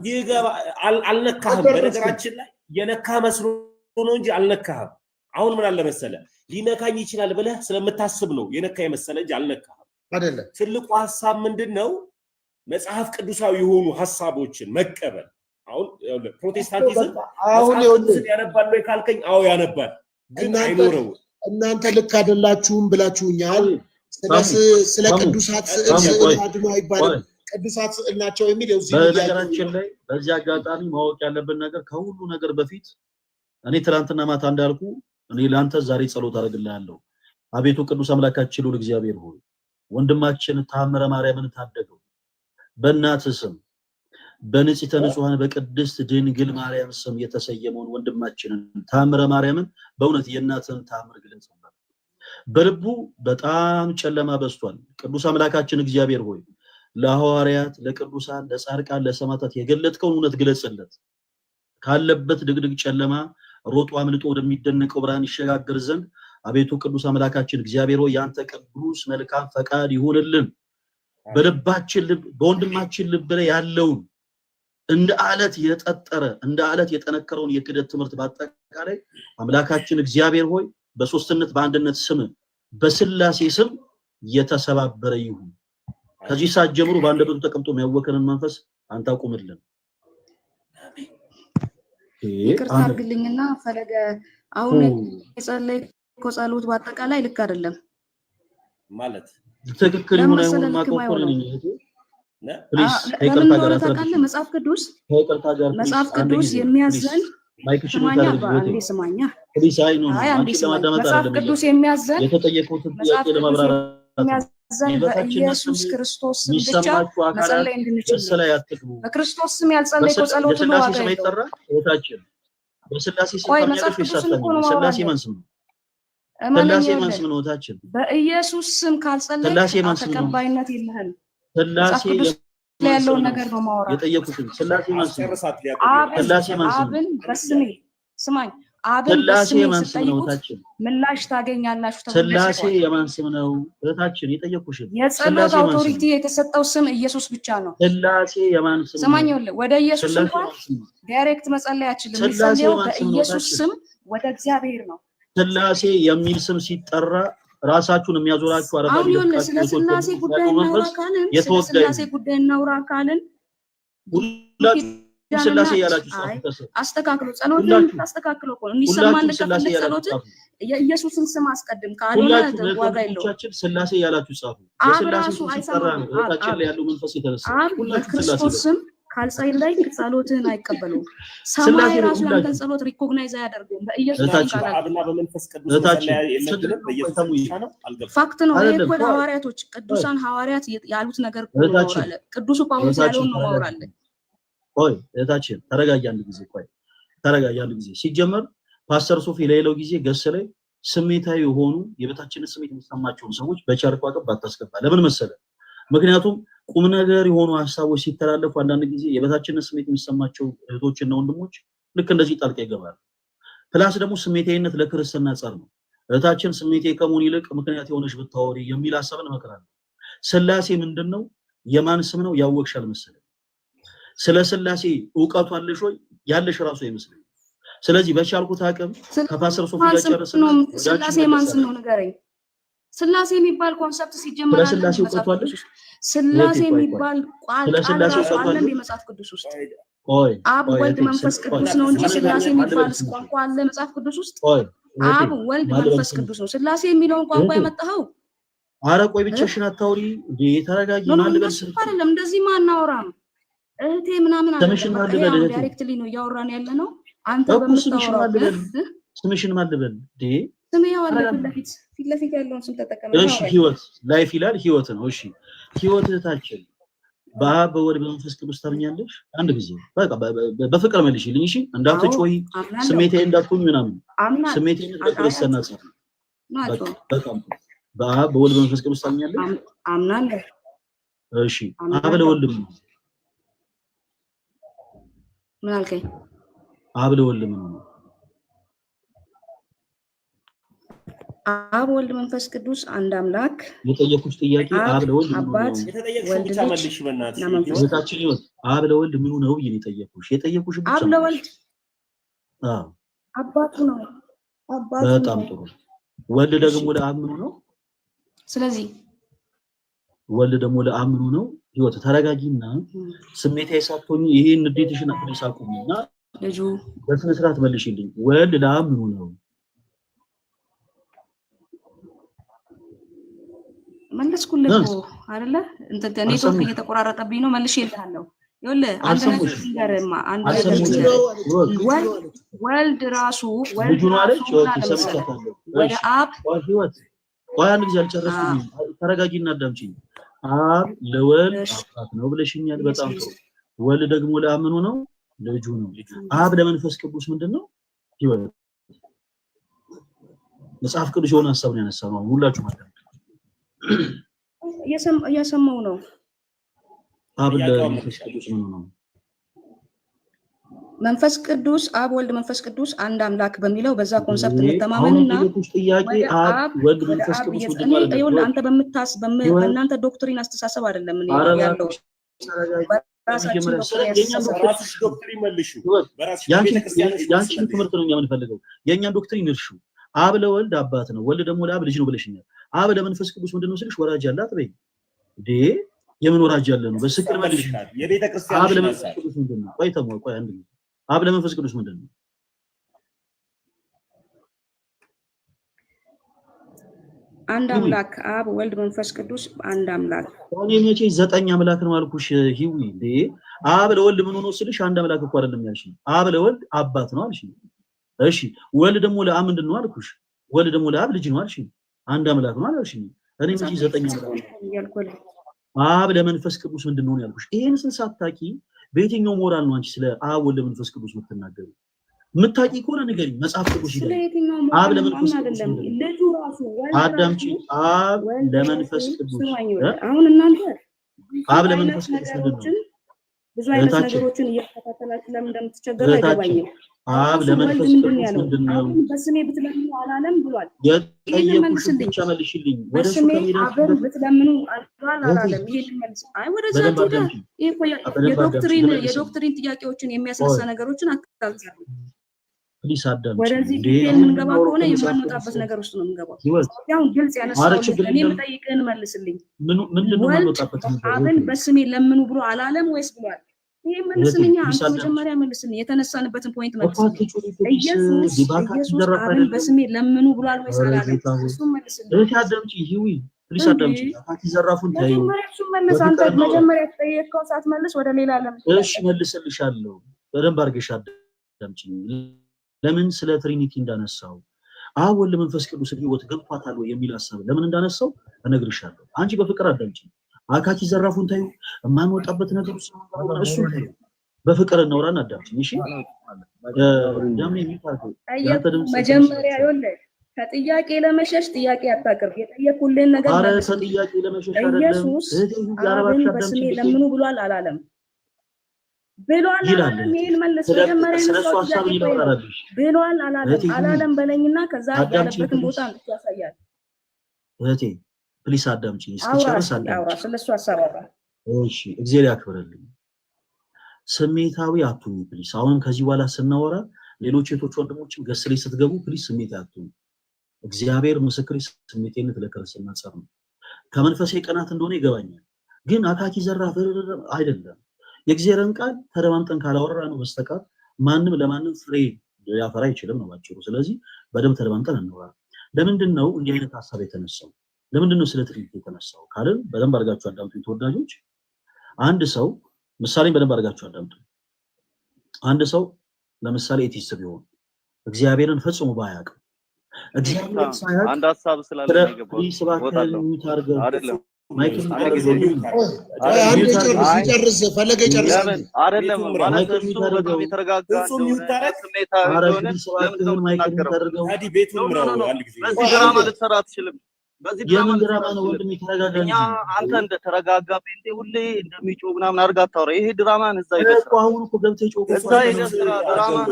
ይገባ አልነካህም። በነገራችን ላይ የነካ መስሎ ነው እንጂ አልነካህም። አሁን ምን አለ መሰለ ሊነካኝ ይችላል ብለህ ስለምታስብ ነው የነካ የመሰለ እንጂ አልነካህም አይደለም። ትልቁ ሐሳብ ምንድነው? መጽሐፍ ቅዱሳዊ የሆኑ ሐሳቦችን መቀበል። አሁን ፕሮቴስታንቲዝም አሁን ያነባል ወይ ካልከኝ አዎ ያነባል፣ ግን አይኖረው። እናንተ ልክ አይደላችሁም ብላችሁኛል። ስለ ቅዱሳት ስዕል አድኖ አይባልም፣ ቅዱሳት ስዕል ናቸው የሚል እዚህ በነገራችን ላይ በዚህ አጋጣሚ ማወቅ ያለብን ነገር ከሁሉ ነገር በፊት እኔ ትናንትና ማታ እንዳልኩ እኔ ላንተ ዛሬ ጸሎት አደርግልሃለሁ። አቤቱ ቅዱስ አምላካችን ሁሉ እግዚአብሔር ሆይ ወንድማችን ታምረ ማርያምን ታደገው በእናትህ ስም በንጽሕተ ንጹሐን በቅድስት ድንግል ማርያም ስም የተሰየመውን ወንድማችንን ታምረ ማርያምን በእውነት የእናትህን ታምር ግለጽበት። በልቡ በጣም ጨለማ በዝቷል። ቅዱስ አምላካችን እግዚአብሔር ሆይ ለሐዋርያት፣ ለቅዱሳን፣ ለጻድቃን፣ ለሰማዕታት የገለጥከውን እውነት ግለጽለት። ካለበት ድቅድቅ ጨለማ ሮጦ አምልጦ ወደሚደነቀው ብርሃን ይሸጋገር ዘንድ አቤቱ ቅዱስ አምላካችን እግዚአብሔር ሆይ ያንተ ቅዱስ መልካም ፈቃድ ይሁንልን። በልባችን ልብ በወንድማችን ልብ ላይ ያለውን እንደ አለት የጠጠረ እንደ አለት የጠነከረውን የክደት ትምህርት ባጠቃላይ አምላካችን እግዚአብሔር ሆይ በሶስትነት በአንድነት ስም በስላሴ ስም የተሰባበረ ይሁን። ከዚህ ሰዓት ጀምሮ በአንደበቱ ተቀምጦ የሚያወከንን መንፈስ አንተ አቁምልን። ይቅርታ አድርግልኝና ፈለገ አሁን የጸለይኩ ጸሎት በአጠቃላይ ልክ አይደለም ማለት ትክክል ይሁን አይሁን ማቆቆር ነኝ እህቴ ፕሊዝ ይቅርታ ጋር አታውቃለህ። መጽሐፍ ቅዱስ የሚያዘን ስማኛ በአንዴ ስማኛ ፕሊዝ አይ ነው አንቺ ለማዳመጥ መጽሐፍ ቅዱስ የሚያዘን የተጠየቁትን ጥያቄ ለማብራራት በኢየሱስ ክርስቶስ ስም ብቻ መጸለይ እንድንችል በክርስቶስ ስም ያልጸለይከው ጸሎት ነው ዋጋ የለውም። እህታችን በስላሴ ስም ያለሽ ይሳተኝ ስላሴ ማን ስም ነው? ስላሴ ማን ስም ነው? እህታችን በኢየሱስ ስም ካልጸለይክ ተቀባይነት የለህም። ስላሴ ያለውን ነገር ነው ማውራት የጠየቁትን ስላሴ ማን ስም ነው? ስላሴ ማን ስም ነው? በስሜ ስማኝ አብን በስሜ ስጠይቁት ምላሽ ታገኛላችሁ። ስላሴ የማን ስም ነው? እህታችን የጠየቁሽን የጸሎት አውቶሪቲ የተሰጠው ስም ኢየሱስ ብቻ ነው። ስላሴ የማን ስም ነው? ስማኝ ወደ ኢየሱስ እንኳን ዳይሬክት መጸለይ አይችልም። የሚጸልየው በኢየሱስ ስም ወደ እግዚአብሔር ነው። ስላሴ የሚል ስም ሲጠራ ራሳችሁን የሚያዞራችሁ አረጋግጡ። አሁን ስለ ስላሴ ጉዳይ እናውራ ካልን ስለ ስላሴ ጉዳይ እናውራ ካልን ስላሴ ያላችሁ አስተካክሉ። ጸሎትን ታስተካክሉ እኮ እንዲሰማን ለከፈለ ጸሎት የኢየሱስን ስም አስቀድም ካልሆነ ዋጋ የለውም። ስላሴ ያላችሁ ጻፉ። የስላሴ ስም ሲጠራ ነው እታችን ላይ ያለው መንፈስ የተነሳ ክርስቶስ ስም ካልጸለይ ጸሎትን አይቀበሉም። ሰማይ ራሱ ያንተን ጸሎት ሪኮግናይዝ አያደርጉም። በኢየሱስ ስም አብና በመንፈስ ቅዱስ ሰለያ የለንም። በኢየሱስ ብቻ ነው አልገባም። ፋክት ነው። ይሄ እኮ ሐዋርያቶች ቅዱሳን ሐዋርያት ያሉት ነገር እኮ አለ። ቅዱሱ ጳውሎስ ያለውን ነው ማውራለ። ቆይ እህታችን ተረጋጊ አንድ ጊዜ። ቆይ ተረጋጊ አንድ ጊዜ። ሲጀመር ፓስተር ሶፊ ለሌላው ጊዜ ገስ ላይ ስሜታዊ የሆኑ የበታችነት ስሜት የሚሰማቸውን ሰዎች በቻርቋ ቀብ ባታስገባ። ለምን መሰለ? ምክንያቱም ቁም ነገር የሆኑ ሐሳቦች ሲተላለፉ አንዳንድ ጊዜ የበታችነት ስሜት የሚሰማቸው እህቶችና ወንድሞች ልክ እንደዚህ ጣልቃ ይገባሉ። ፕላስ ደግሞ ስሜታዊነት ለክርስትና ጸር ነው። እህታችን ስሜቴ ከመሆን ይልቅ ምክንያት የሆነሽ ብታወሪ የሚል ሐሳብን እመክራለሁ። ስላሴ ምንድነው? የማን ስም ነው? ያወቅሻል መሰለኝ። ስለ ስላሴ ዕውቀቱ አለሽ ወይ? ያለሽ ራሱ አይመስልም። ስለዚህ በቻልኩት አቅም ከፓስተር ሶፊ ጋር ጨርሰን ስላሴ ማን ስም ነው ንገረኝ። ስላሴ የሚባል ኮንሰፕት ሲጀመር ስላሴ ዕውቀቱ አለሽ? ስላሴ የሚባል ቃል አለ መጽሐፍ ቅዱስ ውስጥ? አብ ወልድ መንፈስ ቅዱስ ነው እንጂ ስላሴ የሚባል ቋንቋ አለ መጽሐፍ ቅዱስ ውስጥ? አብ ወልድ መንፈስ ቅዱስ ነው። ስላሴ የሚለውን ቋንቋ ያመጣኸው? አረ ቆይ ብቻሽን አታውሪ እንዴ! ተረጋጊ። ማን ልበልሽ? አይደለም እንደዚህ ማናወራም እህቴ ምናምን አለ ዳይሬክትሊ ነው እያወራን ያለ ነው። አንተ በምታወራው ስምሽን ማን ልበል እንዴ? ስሜ ያወራ ፊት ለፊት ያለውን ስም ተጠቀመ። እሺ ህይወት ላይፍ ይላል። ህይወት ነው። እሺ ህይወት እህታችን በአብ በወልድ በመንፈስ ቅዱስ ታምኛለሽ? አንድ ጊዜ በቃ በፍቅር መልሽልኝ። እሺ እንዳትጮሂ፣ ስሜቴ እንዳትሆኝ ምናምን። ስሜቴ በክርስትና ጻፍ በቃ በአብ በወልድ በመንፈስ ቅዱስ ታምኛለሽ? አምናለሁ። እሺ አብ ለወልድ ምን አልከኝ? አብ ለወልድ ምን ነው? አብ ወልድ መንፈስ ቅዱስ አንድ አምላክ የጠየቁሽ ጥያቄ አብ ለወልድ አባት የተጠየቅሽው ብቻ መልሽ በእናትሽ ወታችን ይወት አብ ለወልድ ምኑ ነው የጠየቁሽ ብቻ አብ ለወልድ አባቱ ነው በጣም ጥሩ ወልድ ደግሞ ለአብ ምኑ ነው ስለዚህ ወልድ ደግሞ ለአብ ምኑ ነው ህይወት ተረጋጊና ስሜታዊ ሳትሆኚ ይሄን ንዴትሽን አጥሪሳቁኝና ልጁ በስነ ስርዓት መልሽልኝ ወልድ ለአብ ምኑ ነው መለስኩልህ እኮ አይደለ እንተ ኔትወርክ እየተቆራረጠብኝ ነው መልሼልሃለሁ ይኸውልህ አንድ ነገር ንገርማ አንድ ነገር ወልድ ራሱ ወልድ ወደ አብ ህይወት ቆይ አንድ ጊዜ አልጨረስኩም ተረጋጊና አዳምጪኝ አብ ለወልድ አባት ነው ብለሽኛል በጣም ጥሩ ወልድ ደግሞ ለአብ ምኑ ነው ልጁ ነው አብ ለመንፈስ ቅዱስ ምንድነው ህይወት መጽሐፍ ቅዱስ የሆነ ሐሳብ ነው ያነሳው ሁላችሁ ማለት እየሰማው ነው አብ ለመንፈስ ቅዱስ ምኑ ነው መንፈስ ቅዱስ አብ ወልድ መንፈስ ቅዱስ አንድ አምላክ በሚለው በዛ ኮንሰፕት እንተማመንና ጥያቄ አብ ወልድ መንፈስ ቅዱስ ይኸውልህ አንተ በእናንተ ዶክትሪን አስተሳሰብ አይደለም እኔ ያለው በራስሽ ዶክትሪን መልሹ በራስሽ ያንቺን ትምህርት ነው የምንፈልገው የኛን ዶክትሪን እርሹ አብ ለወልድ አባት ነው ወልድ ደግሞ ለአብ ልጅ ነው ብለሽኛል አብ ለመንፈስ ቅዱስ ምንድነው ስልሽ ወራጅ ያላት በይ ዴ የምን ወራጅ ያለ ነው በስክር መልሽ የቤተ ክርስቲያን አብ ለመንፈስ ቅዱስ ምንድነው ቆይ አንድ አብ ለመንፈስ ቅዱስ ምንድነው አንድ አምላክ አብ ወልድ መንፈስ ቅዱስ አንድ አምላክ እኔ መቼ 9 አምላክ ነው አልኩሽ ሂዊ እንዴ አብ ለወልድ ምን ሆኖ ስልሽ አንድ አምላክ እኮ አይደለም ያልሽ አብ ለወልድ አባት ነው አልሽ እሺ ወልድ ደግሞ ለአብ ምንድነው አልኩሽ ወልድ ደግሞ ለአብ ልጅ ነው አልሽ አንድ አምላክ ነው አልሽ እኔ መቼ 9 አምላክ አብ ለመንፈስ ቅዱስ ምንድነው ያልኩሽ ይሄን ስንሳታቂ በየትኛው ሞራል ነው አንቺ ስለ አብ ወልድ መንፈስ ቅዱስ የምትናገሩ ምታቂ ከሆነ ንገሪኝ መጽሐፍ ቅዱስ ይላል አብ ለመንፈስ ቅዱስ ልጁ ራሱ አዳምጪ አብ ለመንፈስ ቅዱስ አሁን እናንተ አብ ለመንፈስ ቅዱስ ምንድነው ብዙ አይነት ነገሮችን እየተከታተላችሁ ለምን እንደምትቸገሩ አይገባኝም አብ ለመንፈስ ቅዱስ ምንድነው በስሜ ብትለምኑ አላለም ብሏል የጠየቁሽ ብቻ መልሽልኝ ወደሱ ከሄዳችሁ ብትለምኑ አላለም ይሄን መልስ አይ ወደዛችሁ የዶክትሪን ጥያቄዎችን የሚያስነሳ ነገሮችን አታውቃሉ ፕሊስ አዳም ወደዚህ ዲቴል ምንገባ ከሆነ የማንወጣበት ነገር ውስጥ ነው የምንገባው ያው ግልጽ ያነሳው እኔ የምጠይቅህን መልስልኝ ምንድነው የማንወጣበት አብን በስሜ ለምኑ ብሎ አላለም ወይስ ብሏል ይሄ መልስልኛ አንተ መጀመሪያ መልስልኝ የተነሳንበትን ፖይንት መልስልኝ ኢየሱስ አብን በስሜ ለምኑ ብሏል ወይስ አላለም እሱ መልስልኝ እሺ አዳምጪ ሂዊ ፕሊስ አዳምጪ አፋቲ ዘራፉን ታዩ እሱ መልስ አንተ መጀመሪያ ተጠየቀው ሳትመልስ ወደ ሌላ ለምን እሺ መልስልሻለሁ በደንብ አድርገሽ አዳምጪ ለምን ስለ ትሪኒቲ እንዳነሳው አብ ወልድ መንፈስ ቅዱስ ህይወት ገብቷታል ወይ የሚል ሐሳብ ለምን እንዳነሳው እነግርሻለሁ አንቺ በፍቅር አዳምጪ አካቲ ዘራፉን ታዩ ማንወጣበት ነገር እሱ በፍቅር እናውራና አዳምጪ እሺ ደም የሚታርገው መጀመሪያ ይኸውልህ ከጥያቄ ለመሸሽ ጥያቄ አታቅርብ የጠየቁልን ነገር አረ ከጥያቄ ለመሸሽ አይደለም ኢየሱስ አብን በስሜ ለምኑ ብሏል አላለም ብሏል አላለም ይሄን መልስ መጀመሪያ ስለሱ ሐሳብ ይላራልሽ ብሏል አላለም በለኝና ከዛ ያለበትን ቦታ ያሳያል እህቴ ፕሊስ አዳምጪ እስኪጨርስ አውራ ስለሱ ሐሳብ አውራ እሺ እግዚአብሔር ያክብርልኝ ስሜታዊ አትሁኑ ፕሊስ አሁን ከዚህ በኋላ ስናወራ ሌሎች እህቶች ወንድሞችም ገስሪ ስትገቡ ፕሊስ ስሜት አትሁኑ እግዚአብሔር ምስክር ስሜቴነት ለክርስትና ጸር ነው ከመንፈሳዊ ቀናት እንደሆነ ይገባኛል ግን አካኪ ዘራፍ አይደለም የእግዚአብሔርን ቃል ተደማምጠን ካላወራ ነው በስተቀር ማንም ለማንም ፍሬ ያፈራ አይችልም ነው ባጭሩ ስለዚህ በደም ተደማምጠን እንወራ ለምንድነው እንዲህ አይነት ሐሳብ የተነሳው ለምንድነው ስለ ትሪኒቲ የተነሳው ካልን በደንብ አድርጋችሁ አዳምጡ ተወዳጆች አንድ ሰው ምሳሌን በደንብ አድርጋችሁ አዳምጡ አንድ ሰው ለምሳሌ ኤቲስት ቢሆን እግዚአብሔርን ፈጽሞ ባያውቅ እግዚአብሔር ሳያውቅ አንድ ሐሳብ ስላለ ይገባው ወጣለው አይደለም ማይክል ጨርስ ፈለገ ጨርስ አይደለም ማለት ነው የተረጋጋ ስሜታዊ ሆነ ታዲ ቤቱን ምራው አንድ ጊዜ በዚህ ድራማ ልትሰራ አትችልም በዚህ ድራማ ነው ወንድም ይተረጋጋ እንጂ አንተ እንደ ተረጋጋ ጴንጤ ሁሌ እንደሚጮህ ምናምን አድርጋ አታውራ። ይሄ ድራማን እዛ ይደርሳል። አሁን እኮ ገብተህ ጮህ እዛ ይደርሳል። ድራማን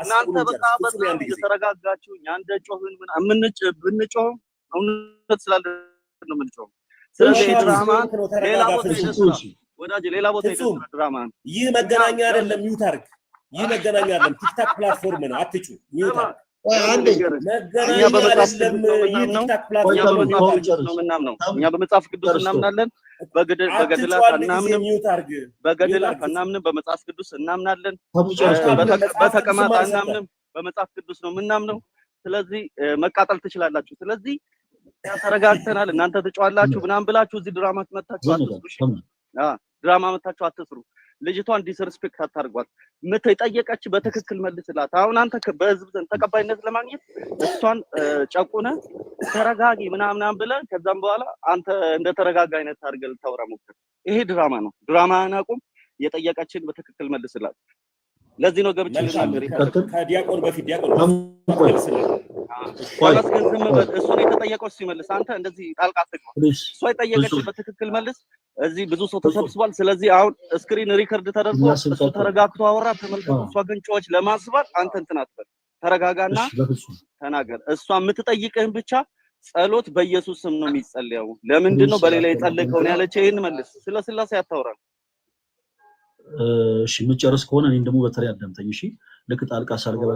እናንተ በጣም እየተረጋጋችሁ አንደ ጮህን ምን ብንጮህ እውነት ስላለ ነው የምንጮህ። ስለዚህ ድራማን ሌላ ቦታ ይደርሳል። ወዳጅ ሌላ ቦታ ይደርሳል ድራማን። ይህ መገናኛ አይደለም፣ ሚውት አድርግ። ይህ መገናኛ አይደለም፣ ቲክታክ ፕላትፎርም ነው። አትጩ፣ ሚውት አድርግ። እኛ በመጽሐፍ ቅዱስ እናምናለን። በገድላት አናምንም። በገድላት አናምንም። በመጽሐፍ ቅዱስ እናምናለን። በተቀማጥ አናምንም። በመጽሐፍ ቅዱስ ነው የምናምነው። ስለዚህ መቃጠል ትችላላችሁ። ስለዚህ ተረጋግተናል። እናንተ ትጫዋላችሁ ምናምን ብላችሁ እዚህ ድራማ መታችሁ አትስሩ። ድራማ መታችሁ አትስሩ። ልጅቷን ዲስሪስፔክት አታርጓት። የጠየቀች በትክክል መልስላት። አሁን አንተ በህዝብ ዘንድ ተቀባይነት ለማግኘት እሷን ጨቁነ ተረጋጊ ምናምን ብለህ ከዛም በኋላ አንተ እንደ ተረጋጋ አይነት አድርገህ ልታወራ ሞክር። ይሄ ድራማ ነው። ድራማህን አቁም። የጠየቀችን በትክክል መልስላት። ለዚህ ነው ገብቼ ከዲያቆን በፊት ዲያቆን እሱን የተጠየቀው ሲመልስ አንተ እንደዚህ ጣልቃ አትግባ። እሷ የጠየቀችን በትክክል መልስ። እዚህ ብዙ ሰው ተሰብስቧል። ስለዚህ አሁን ስክሪን ሪከርድ ተደርጎ እሱ ተረጋግቶ አወራ፣ ተመልከቱ። እሷ ግን ጮኸች ለማስባል አንተ እንትን አትበል፣ ተረጋጋና ተናገር። እሷ የምትጠይቅህን ብቻ ጸሎት በኢየሱስ ስም ነው የሚጸልየው። ለምንድን ነው በሌላ የጸለቀው ነው ያለች? ይሄን መልስ። ስለ ስላሴ አታውራም። እሺ የምጨርስ ከሆነ እኔን ደግሞ በተለይ አዳምጠኝ። እሺ ልክ ጣልቃ ሳልገባ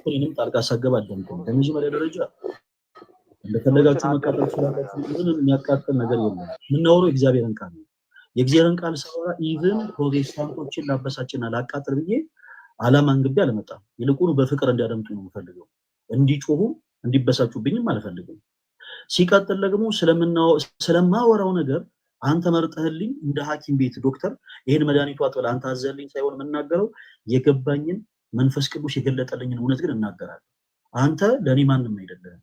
እኔንም ጣልቃ ሳልገባ አዳምጠኝ። በመጀመሪያ ደረጃ እንደፈለጋችሁ መቃጠል ትችላላችሁ። ምንም የሚያቃጥል ነገር የለም። የምናወራው የእግዚአብሔርን ቃል ነው። የእግዚአብሔርን ቃል ሳወራ ኢቭን ፕሮቴስታንቶችን ላበሳጭና ላቃጥል ብዬ ዓላማ አንግቤ አልመጣም። ይልቁኑ በፍቅር እንዲያደምጡ ነው የምፈልገው። እንዲጮሁ እንዲበሳጩብኝም አልፈልግም። ሲቀጥል ደግሞ ስለማወራው ነገር አንተ መርጠህልኝ እንደ ሐኪም ቤት ዶክተር ይሄን መድኃኒቱ አጥበል አንተ አዘልኝ ሳይሆን የምናገረው የገባኝን መንፈስ ቅዱስ የገለጠልኝን እውነት ግን እናገራለሁ። አንተ ለኔ ማንም አይደለም።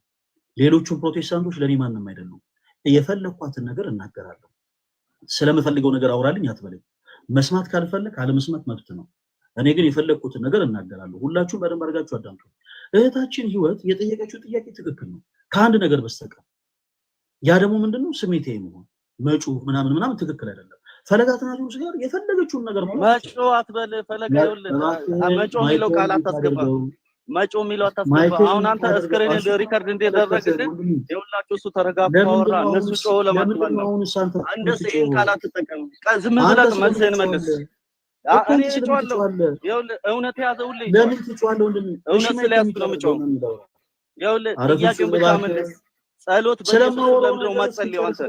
ሌሎቹም ፕሮቴስታንቶች ለኔ ማንም አይደሉም። የፈለኳትን ነገር እናገራለሁ። ስለምፈልገው ነገር አውራልኝ አትበለኝ። መስማት ካልፈለክ አለመስማት መብት ነው። እኔ ግን የፈለኩትን ነገር እናገራለሁ። ሁላችሁም በደንብ አድርጋችሁ አዳምጡ። እህታችን ህይወት የጠየቀችው ጥያቄ ትክክል ነው ከአንድ ነገር በስተቀር። ያ ደግሞ ምንድነው? ስሜታዊ መሆን መጮህ ምናምን ትክክል አይደለም። ፈለጋትና ጋር የፈለገችውን ነገር መጮህ አትበል። ፈለጋ ይኸውልህ መጮህ የሚለው ቃል አታስገባ። መጮህ የሚለው አታስገባ። አሁን አንተ ስክሪን ሪከርድ እንደደረግልን ይኸውላችሁ እሱ ተረጋግቶ አወራ። እነሱ ጮህ ለማትበል ነው። እንደሱ ይሄን ቃል አትጠቀም። ዝም ብለህ መልስህን መልስ። እኔ እጮሃለሁ። ይኸውልህ እውነት ያዘውልኝ። ለምን ትጮሃለህ? እውነት ስለያዝኩ ነው የምጮህ። ይኸውልህ ጥያቄውን ብቻ መልስ። ጸሎት በኢየሱስ ለምንድነው ማጸልየው? አንተ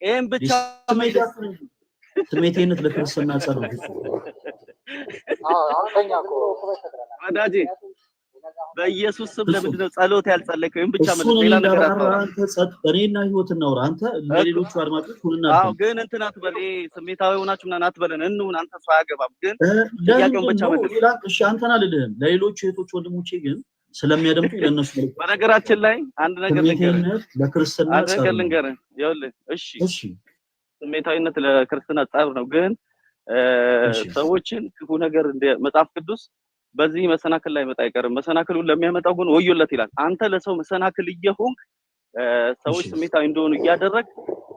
ይሄን ብቻ ስሜቴነት ለክርስትና ጸሎት ወዳጄ በኢየሱስ ስም ለምንድነው ጸሎት ያልጸለይከው? ይሄን ብቻ መልስ። ሌላ ነገር አታውራ። እኔና ህይወት እናውራ። አንተ ለሌሎቹ አድማጮች ሁንና ግን እንትን አትበል። ሰሜታዊ ሆናችሁ ምናምን አትበለን። እንሁን አንተ ሰው አያገባም። ግን ጥያቄውን ብቻ መልስ። እሺ አንተን አልልህም። ለሌሎቹ እህቶች ወንድሞቼ ግን ስለሚያደምጡ ለነሱ በነገራችን ላይ አንድ ነገር ለክርስትና ልንገርህ። ይኸውልህ እሺ ስሜታዊነት ለክርስትና ጸብ ነው። ግን ሰዎችን ክፉ ነገር እንደ መጽሐፍ ቅዱስ በዚህ መሰናክል ላይ መጣ አይቀርም። መሰናክሉን ለሚያመጣው ግን ወዮለት ይላል። አንተ ለሰው መሰናክል እየሆንክ ሰዎች ስሜታዊ እንደሆኑ እያደረግ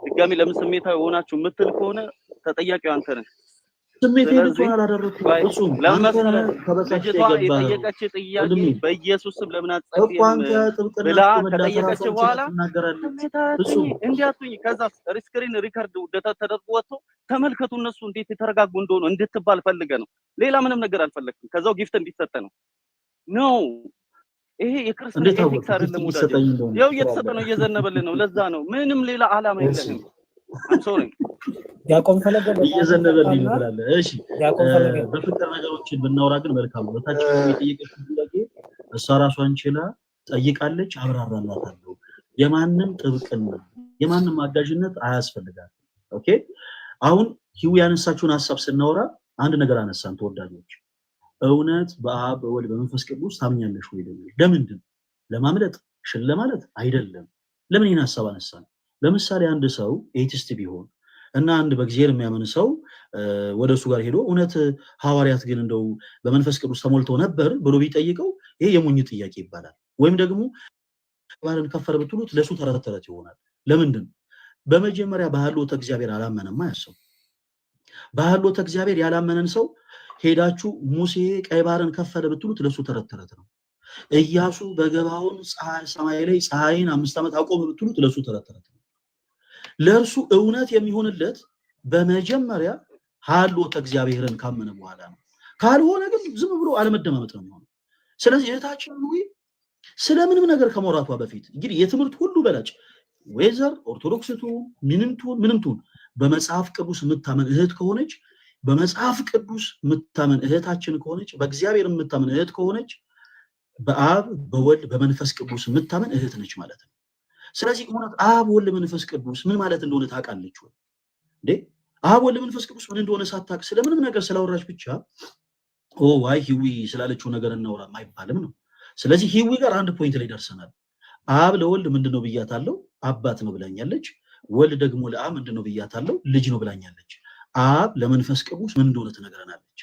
ድጋሚ ለምን ስሜታዊ ሆናችሁ የምትል ከሆነ ተጠያቂው አንተ ነህ። ስሜቴን እንኳን አላደረኩም። እሱም የጠየቀች ጥያቄ በኢየሱስ ስም ለምን አትጸልይም ብላ ከጠየቀች በኋላ እንዲያቱኝ ከዛ ስክሪን ሪከርድ ተደርጎ ወጥቶ ተመልከቱ እነሱ እንዴት የተረጋጉ እንደሆኑ እንድትባል ፈልገ ነው። ሌላ ምንም ነገር አልፈለግም። ከዛው ጊፍት እንዲሰጠ ነው። ይሄ የክርስትና ኤቲክስ አይደለም። ያው እየተሰጠ ነው፣ እየዘነበልን ነው። ለዛ ነው ምንም ሌላ ዓላማ የለንም። ሶሪ ያቆም ፈለገ እየዘነበልኝ ይላል። እሺ በፍቅር ነገሮችን ብናወራ ግን መልካም ነው። ታች የጠየቀችው ጥያቄ እሷ ራሷን ችላ ጠይቃለች፣ አብራራላታለሁ። የማንም ጥብቅና የማንም አጋዥነት አያስፈልጋትም። ኦኬ አሁን ሂው ያነሳችውን ሐሳብ ስናወራ አንድ ነገር አነሳን ተወዳጆች። እውነት በአብ በወልድ በመንፈስ ቅዱስ ታምኛለሽ ወይ? ለምንድን ለማምለጥ ሽል ለማለት አይደለም። ለምን ይሄን ሐሳብ አነሳን? ለምሳሌ አንድ ሰው ኤቲስት ቢሆን እና አንድ በእግዚአብሔር የሚያምን ሰው ወደሱ ጋር ሄዶ እውነት ሐዋርያት ግን እንደው በመንፈስ ቅዱስ ተሞልተው ነበር ብሎ ቢጠይቀው ይሄ የሞኝ ጥያቄ ይባላል። ወይም ደግሞ ባርን ከፈረ ብትሉት ለሱ ተረተረት ይሆናል። ለምንድን በመጀመሪያ በሐልዎተ እግዚአብሔር አላመነማ ያሰው በሐልዎተ እግዚአብሔር ያላመነን ሰው ሄዳችሁ ሙሴ ቀይ ባህርን ከፈለ ብትሉት ለሱ ተረተረት ነው። ኢያሱ በገባውን ሰማይ ላይ ፀሐይን 5 ዓመት አቆመ ብትሉት ለሱ ተረተረት ነው። ለርሱ እውነት የሚሆንለት በመጀመሪያ ሐልዎተ እግዚአብሔርን ካመነ በኋላ ነው። ካልሆነ ግን ዝም ብሎ አለመደማመጥ ነው የሚሆነው። ስለዚህ እህታችን ሉይ ስለምንም ነገር ከመውራቷ በፊት እንግዲህ የትምህርት ሁሉ በላጭ ወይዘር ኦርቶዶክስቱ ምንምቱ በመጽሐፍ ቅዱስ የምታመን እህት ከሆነች በመጽሐፍ ቅዱስ የምታመን እህታችን ከሆነች በእግዚአብሔር የምታመን እህት ከሆነች በአብ በወልድ በመንፈስ ቅዱስ የምታመን እህት ነች ማለት ነው። ስለዚህ እውነት አብ ወልድ መንፈስ ቅዱስ ምን ማለት እንደሆነ ታውቃለች ወይ እንዴ? አብ ወልድ መንፈስ ቅዱስ ምን እንደሆነ ሳታውቅ ስለምንም ነገር ስላወራች ብቻ ዋይ ሂዊ ስላለችው ነገር እናውራ ማይባልም ነው። ስለዚህ ሂዊ ጋር አንድ ፖይንት ላይ ደርሰናል። አብ ለወልድ ምንድነው ብያታለሁ? አባት ነው ብላኛለች። ወልድ ደግሞ ለአብ ምንድነው ብያታለሁ? ልጅ ነው ብላኛለች። አብ ለመንፈስ ቅዱስ ምን እንደሆነ ትነግረናለች።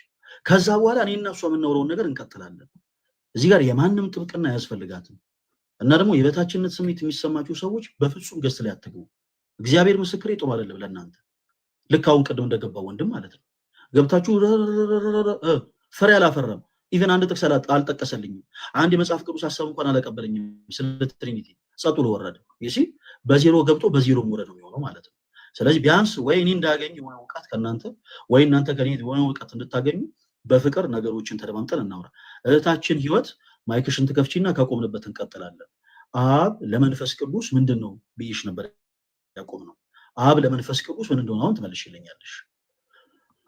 ከዛ በኋላ እኔና እሷ የምናወራውን ነገር እንቀጥላለን። እዚህ ጋር የማንም ጥብቅና አያስፈልጋትም። እና ደግሞ የበታችነት ስሜት የሚሰማችሁ ሰዎች በፍጹም ገስት ላይ አትግቡ። እግዚአብሔር ምስክሬ ጥሩ አይደለም ለእናንተ። ልክ አሁን ቅድም እንደገባው ወንድም ማለት ነው ገብታችሁ ፍሬ አላፈራም። ኢቨን አንድ ጥቅስ አልጠቀሰልኝም። አንድ የመጽሐፍ ቅዱስ ሐሳብ እንኳን አላቀበለኝም ስለ ትሪኒቲ ጸጡ ለወረደ እሺ፣ በዜሮ ገብቶ በዜሮ ወረደ ነው የሚሆነው ማለት ነው። ስለዚህ ቢያንስ ወይ እኔ እንዳገኝ የሆነ ዕውቀት ከናንተ ወይ እናንተ ከኔ የሆነ ዕውቀት እንድታገኙ በፍቅር ነገሮችን ተደማምጠን እናውራ። እህታችን ህይወት ማይክሽን ትከፍቺና ከቆምንበት እንቀጥላለን። አብ ለመንፈስ ቅዱስ ምንድነው ብይሽ ነበር ያቆምነው። አብ ለመንፈስ ቅዱስ ምን እንደሆነ አሁን ትመልሽልኛለሽ።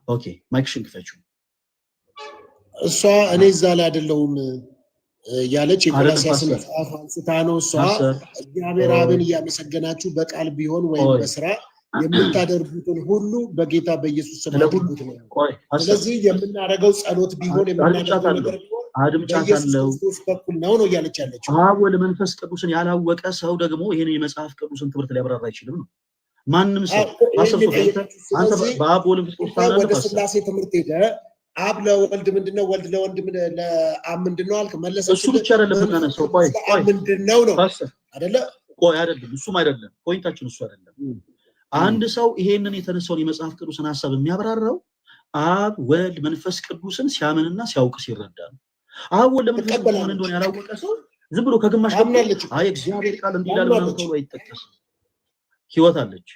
ኦኬ ማይክሽን ክፈቺው። እሷ እኔ እዛ ላይ አይደለሁም ያለች የቆላስይስ መጽሐፍ አንስታ ነው። እሷ እግዚአብሔር አብን እያመሰገናችሁ በቃል ቢሆን ወይም በስራ የምታደርጉትን ሁሉ በጌታ በኢየሱስ ስም አድርጉት ነው። ስለዚህ የምናደርገው ጸሎት ቢሆን የምናደርገው ነገር ቢሆን አድምጫታለሁ በኩል ነው ያለች ያለችው። አብ ወልድ መንፈስ ቅዱስን ያላወቀ ሰው ደግሞ ይሄን የመጽሐፍ ቅዱስን ትምህርት ሊያብራራ አይችልም ነው። ማንም ሰው አንተ በአብ ወልድ መንፈስ ቅዱስ ወደ ስላሴ ትምህርት ሄደ አብ ለወልድ ምንድነው ወልድ ለወልድ ለአብ ምንድነው አልክ መለሰ። እሱ ብቻ አይደለም እናነሳው። ቆይ ምንድነው ነው አይደለ? ቆይ አይደለም፣ እሱም አይደለም ፖይንታችን፣ እሱ አይደለም። አንድ ሰው ይሄንን የተነሳውን የመጽሐፍ ቅዱስን ሐሳብ የሚያብራራው አብ ወልድ መንፈስ ቅዱስን ሲያምንና ሲያውቅ ሲረዳ ነው። አብ ወልድ መንፈስ ቅዱስ ምን እንደሆነ ያላወቀ ሰው ዝም ብሎ ከግማሽ አይ እግዚአብሔር ቃል እንዲላል ምናምን ተብሎ አይጠቀስም። ህይወት አለች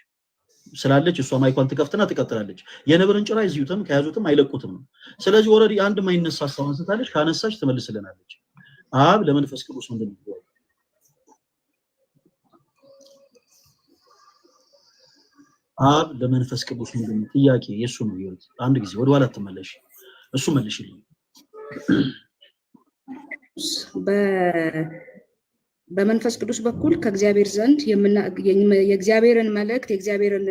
ስላለች እሷ ማይኳን ትከፍትና ትቀጥላለች። የነብርን ጭራ ይዙትም ከያዙትም አይለቁትም ነው። ስለዚህ ኦሬዲ አንድ ማይነሳ ሐሳብ አንስታለች፣ ካነሳች ትመልስልናለች። አብ ለመንፈስ ቅዱስ ምንድነው? አብ ለመንፈስ ቅዱስ ምንድነው? ጥያቄ የሱ ነው። ይወት አንድ ጊዜ ወደ ኋላ ተመለሽ፣ እሱ መልሽልኝ። በመንፈስ ቅዱስ በኩል ከእግዚአብሔር ዘንድ የእግዚአብሔርን መልእክት የእግዚአብሔርን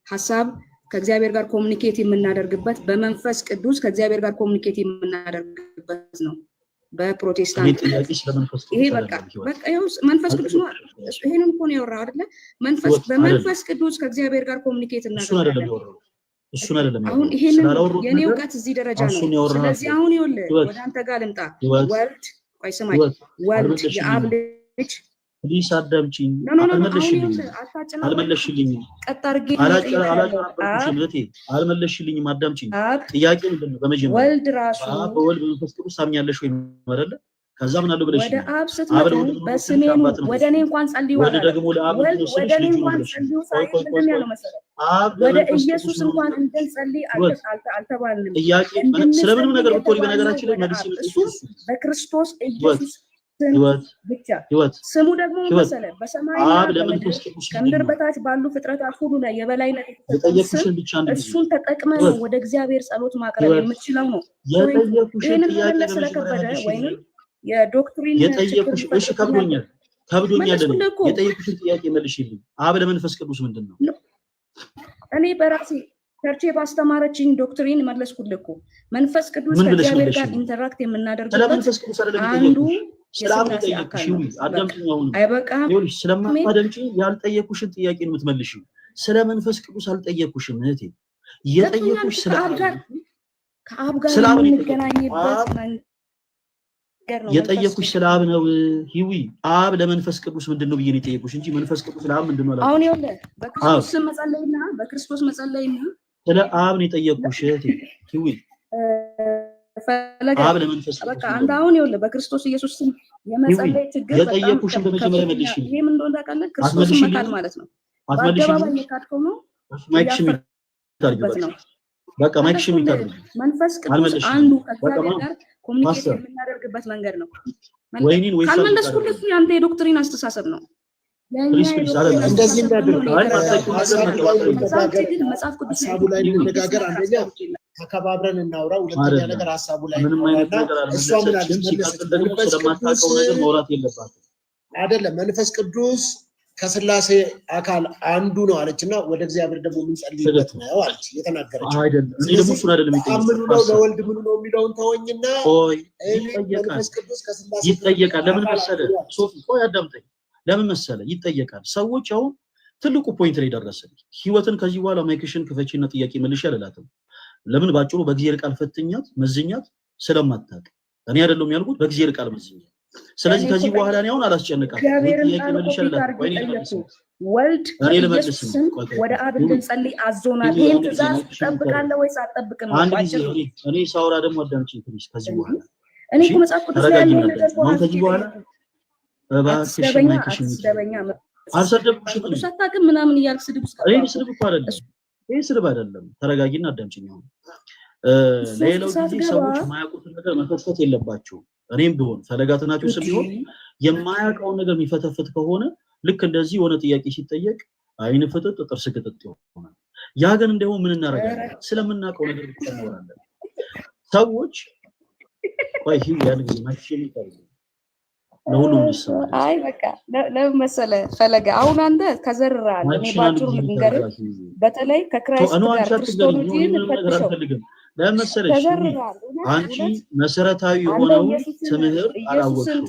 ሐሳብ ከእግዚአብሔር ጋር ኮሙኒኬት የምናደርግበት በመንፈስ ቅዱስ ከእግዚአብሔር ጋር ኮሙኒኬት የምናደርግበት ነው። በፕሮቴስታንት ይሄ በቃ መንፈስ ቅዱስ ነው። ይሄንን እኮ ነው ያወራው አይደለ? በመንፈስ ቅዱስ ከእግዚአብሔር ጋር ኮሙኒኬት እናደርጋለን። እሱን አይደለም አሁን ይሄንን የኔ ዕውቀት እዚህ ደረጃ ነው። ስለዚህ አሁን ይኸውልህ ወደ አንተ ጋር ልምጣ። ወልድ ቆይ ስማኝ፣ ወልድ የአብ ልጅ ፕሊስ አዳምጪኝ። አልመለሽልኝም። ቀጥ አድርጌ አልመለሽልኝም። አዳምጪኝ። ጥያቄ ምንድነው? በመጀመሪያ ወልድ ራሱ በወልድ መንፈስ ቅዱስ ታምኛለሽ ወይ አይደለ? ከዛ ምን አለው ብለሽ ወደ አብ ስትመጡ በስሜ ወደ እኔ እንኳን ጸልዩ ወደ ደግሞ ለአብ ወደ እኔ እንኳን ጸልዩ ሳይሆን ያለው መሰለህ ወደ ኢየሱስ እንኳን እንድንጸልይ አልተባልንም። ጥያቄ ስለምንም ነገር ብትወሪ በነገራችን ላይ መልስ እሱ በክርስቶስ ኢየሱስ ብቻ ስሙ ደግሞ መሰለህ በሰማይና ከምድር በታች ባሉ ፍጥረታት ሁሉ ላይ የበላይነት እሱን ተጠቅመህ ወደ እግዚአብሔር ጸሎት ማቅረብ የምትችለው ነው። ይሄንን መመለስ ስለከበደ ወይንም የዶክትሪን የጠየቁሽ እሺ ከብዶኛል የጠየቁሽን ጥያቄ መልሽልኝ። አብ ለመንፈስ ቅዱስ ምንድነው? እኔ በራሴ ቸርቼ ባስተማረችኝ ዶክትሪን መለስኩልህ እኮ። መንፈስ ቅዱስ ከእግዚአብሔር ጋር ኢንተራክት የምናደርግበት አንዱ የሥላሴ አካል ነው። አይበቃም። ስለማታደምጪ ያልጠየቁሽን ጥያቄ ነው የምትመልሺው። ስለ መንፈስ ቅዱስ አልጠየቁሽም እህቴ። የጠየቁሽ ስለ ከአብ ጋር የምንገናኝበት የጠየቁሽ ስለ አብ ነው ሂዊ አብ ለመንፈስ ቅዱስ ምንድነው ብዬ ነው የጠየቁሽ እንጂ መንፈስ ቅዱስ ለአብ ምንድነው አላልኩሽ። አሁን ይኸውልህ በክርስቶስ መጸለይና ስለ አብ ነው የጠየቁሽ ሂዊ አብ ለመንፈስ ቅዱስ በቃ አንተ አሁን ይኸውልህ በክርስቶስ ኢየሱስ ስም የመጸለይ ችግር የጠየቁሽ በመጀመሪያ መልሽ። ይሄ ምን እንደሆነ ታውቃለህ? ክርስቶስን መካድ ማለት ነው። በአደባባይ የካድከው ነው። ማይክሽ የሚታርግበት ነው። በቃ ማይክሽ የሚታርግበት መንፈስ ቅዱስ አንዱ ከእግዚአብሔር ጋር ኮሙኒኬት የምናደርግበት መንገድ ነው። ወይኒን ወይ ካልመለስኩልህ ያንተ የዶክትሪን አስተሳሰብ ነው። እንደዚህ እናድርግ። መጽሐፍ ቅዱስ ሀሳቡ ላይ እንነጋገር። አንደኛ ተከባብረን እናውራ። ሁለተኛ ነገር ሀሳቡ ላይ እሷ ምን አለች አይደለም መንፈስ ቅዱስ ከስላሴ አካል አንዱ ነው አለችና ወደ እግዚአብሔር ደግሞ የምንጸልይበት ነው አለች የተናገረችው። ምኑ ነው ለወልድ ምኑ ነው የሚለውን ተወኝና መንፈስ ቅዱስ ከስላሴ ይጠየቃል። ለምን መሰለህ ሶፊ ቆይ አዳምጠኝ። ለምን መሰለህ ይጠየቃል። ሰዎች አሁን ትልቁ ፖይንት ላይ ደረሰን። ህይወትን ከዚህ በኋላ ማይክሽን ክፈቺና ጥያቄ መልሽ አላላትም። ለምን ባጭሩ በእግዚአብሔር ቃል ፈትኛት መዝኛት ስለማታውቅ እኔ አይደለም ያልኩት በእግዚአብሔር ቃል መዝኛት። ስለዚህ ከዚህ በኋላ ነው አሁን አላስጨነቃትም። ጥያቄ መልሽ አላላትም። ወልድ ኢየሱስን ወደ አብ እንድንጸልይ አዞናል። ይሄን ትእዛዝ ትጠብቃለህ ወይስ አትጠብቅም? እኔ ሳውራ ደግሞ አዳምጪኝ ፕሊዝ። ከዚህ በኋላ እኔ እኮ መጽሐፍ ቅዱስ ላይ ያለው ነገር ከዚህ በኋላ አልሰደብኩሽም አታውቅም ምናምን እያልክ ስድብ ውስጥ እኔ ስድብ እኮ አይደለም ይሄ ስድብ አይደለም። ተረጋጊና አዳምጪኝ። አሁን ሌላው ጊዜ ሰዎች የማያውቁትን ነገር መፈትፈት የለባቸውም። እኔም ቢሆን ፈለጋትናችሁ ቢሆን የማያውቀውን ነገር የሚፈተፍት ከሆነ ልክ እንደዚህ የሆነ ጥያቄ ሲጠየቅ አይን ፍጥጥ ጥርስ ግጥጥ ይሆናል። ያ ግን እንደው ምን እናደርጋለን? ስለምናውቀው ነገር ብቻ እናወራለን። ሰዎች ቆይ ያን ጊዜ ማሽን ይታያል ለሁሉም ይሰማል። አይ በቃ ለምን መሰለህ ፈለገ አሁን አንተ ተዘርራል። እኔ ባጭሩ ልንገር በተለይ ከክራይስት ጋር ክርስቶሎጂን ፈትሸው ለመሰለሽ አንቺ መሰረታዊ የሆነው ትምህርት አላወቅሽም።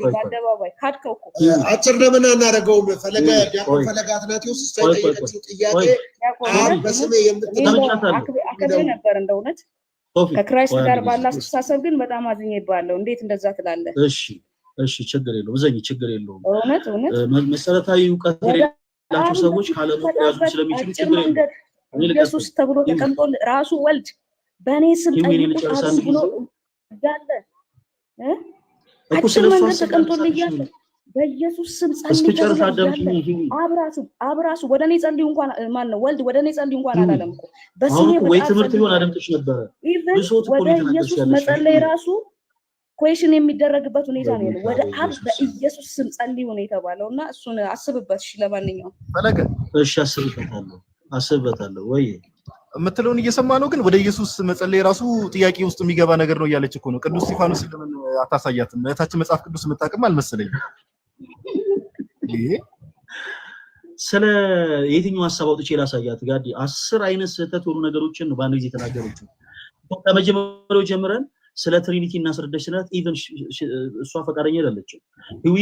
በአደባባይ ካድከው እኮ አጭር ለምን አናደርገውም? ፈለገ ዲያቆን ፈለገ አትናቴዎስ ጠየቀችው ጥያቄ በስሜ አክብሬ ነበር እንደውነት ከክራይስት ጋር ባለ አስተሳሰብ ግን በጣም አዝኜብሃለሁ። እንዴት እንደዛ ትላለህ? እሺ ችግር የለውም ዘኝ ችግር የለውም። እውነት መሰረታዊ ዕውቀት የሌላቸው ሰዎች ካለማወቅ ያዙ ስለሚችሉ ችግር የለውም። ኢየሱስ ተብሎ ተቀምጦ ራሱ ወልድ በእኔ ስም ጠይቁ ብሎ እንዳለ አጭር መንገድ ተቀምጦልኛል። በኢየሱስ ስም ጸልይ አብራሱ ወደ እኔ ጸልዩ እንኳን ማን ነው ወልድ ወደ እኔ ጸልዩ እንኳን አላለም እኮ በስሜ ወይ ትምህርት ቢሆን አደምጥሽ ነበር። ወደ ኢየሱስ መጸለይ ራሱ ኩዌሽን የሚደረግበት ሁኔታ ነው ያለው። ወደ አብ በኢየሱስ ስም ጸልዩ ነው የተባለውና እሱን አስብበት። እሺ ለማንኛውም ፈለገ እሺ አስብበታለሁ ወይ የምትለውን እየሰማ ነው። ግን ወደ ኢየሱስ መጸለይ ራሱ ጥያቄ ውስጥ የሚገባ ነገር ነው እያለች እኮ ነው። ቅዱስ እስጢፋኖስ ለምን አታሳያትም? እህታችን መጽሐፍ ቅዱስ የምታውቅም አልመሰለኝም። ስለ የትኛው ሐሳብ አውጥቼ ላሳያት? ጋዲ 10 አይነት ስህተት የሆኑ ነገሮችን ነው በአንድ ጊዜ ተናገረችው። ከመጀመሪያው ጀምረን ስለ ትሪኒቲ እናስረዳሽ ስላት ኢቭን እሷ ፈቃደኛ አይደለችም። ህዊ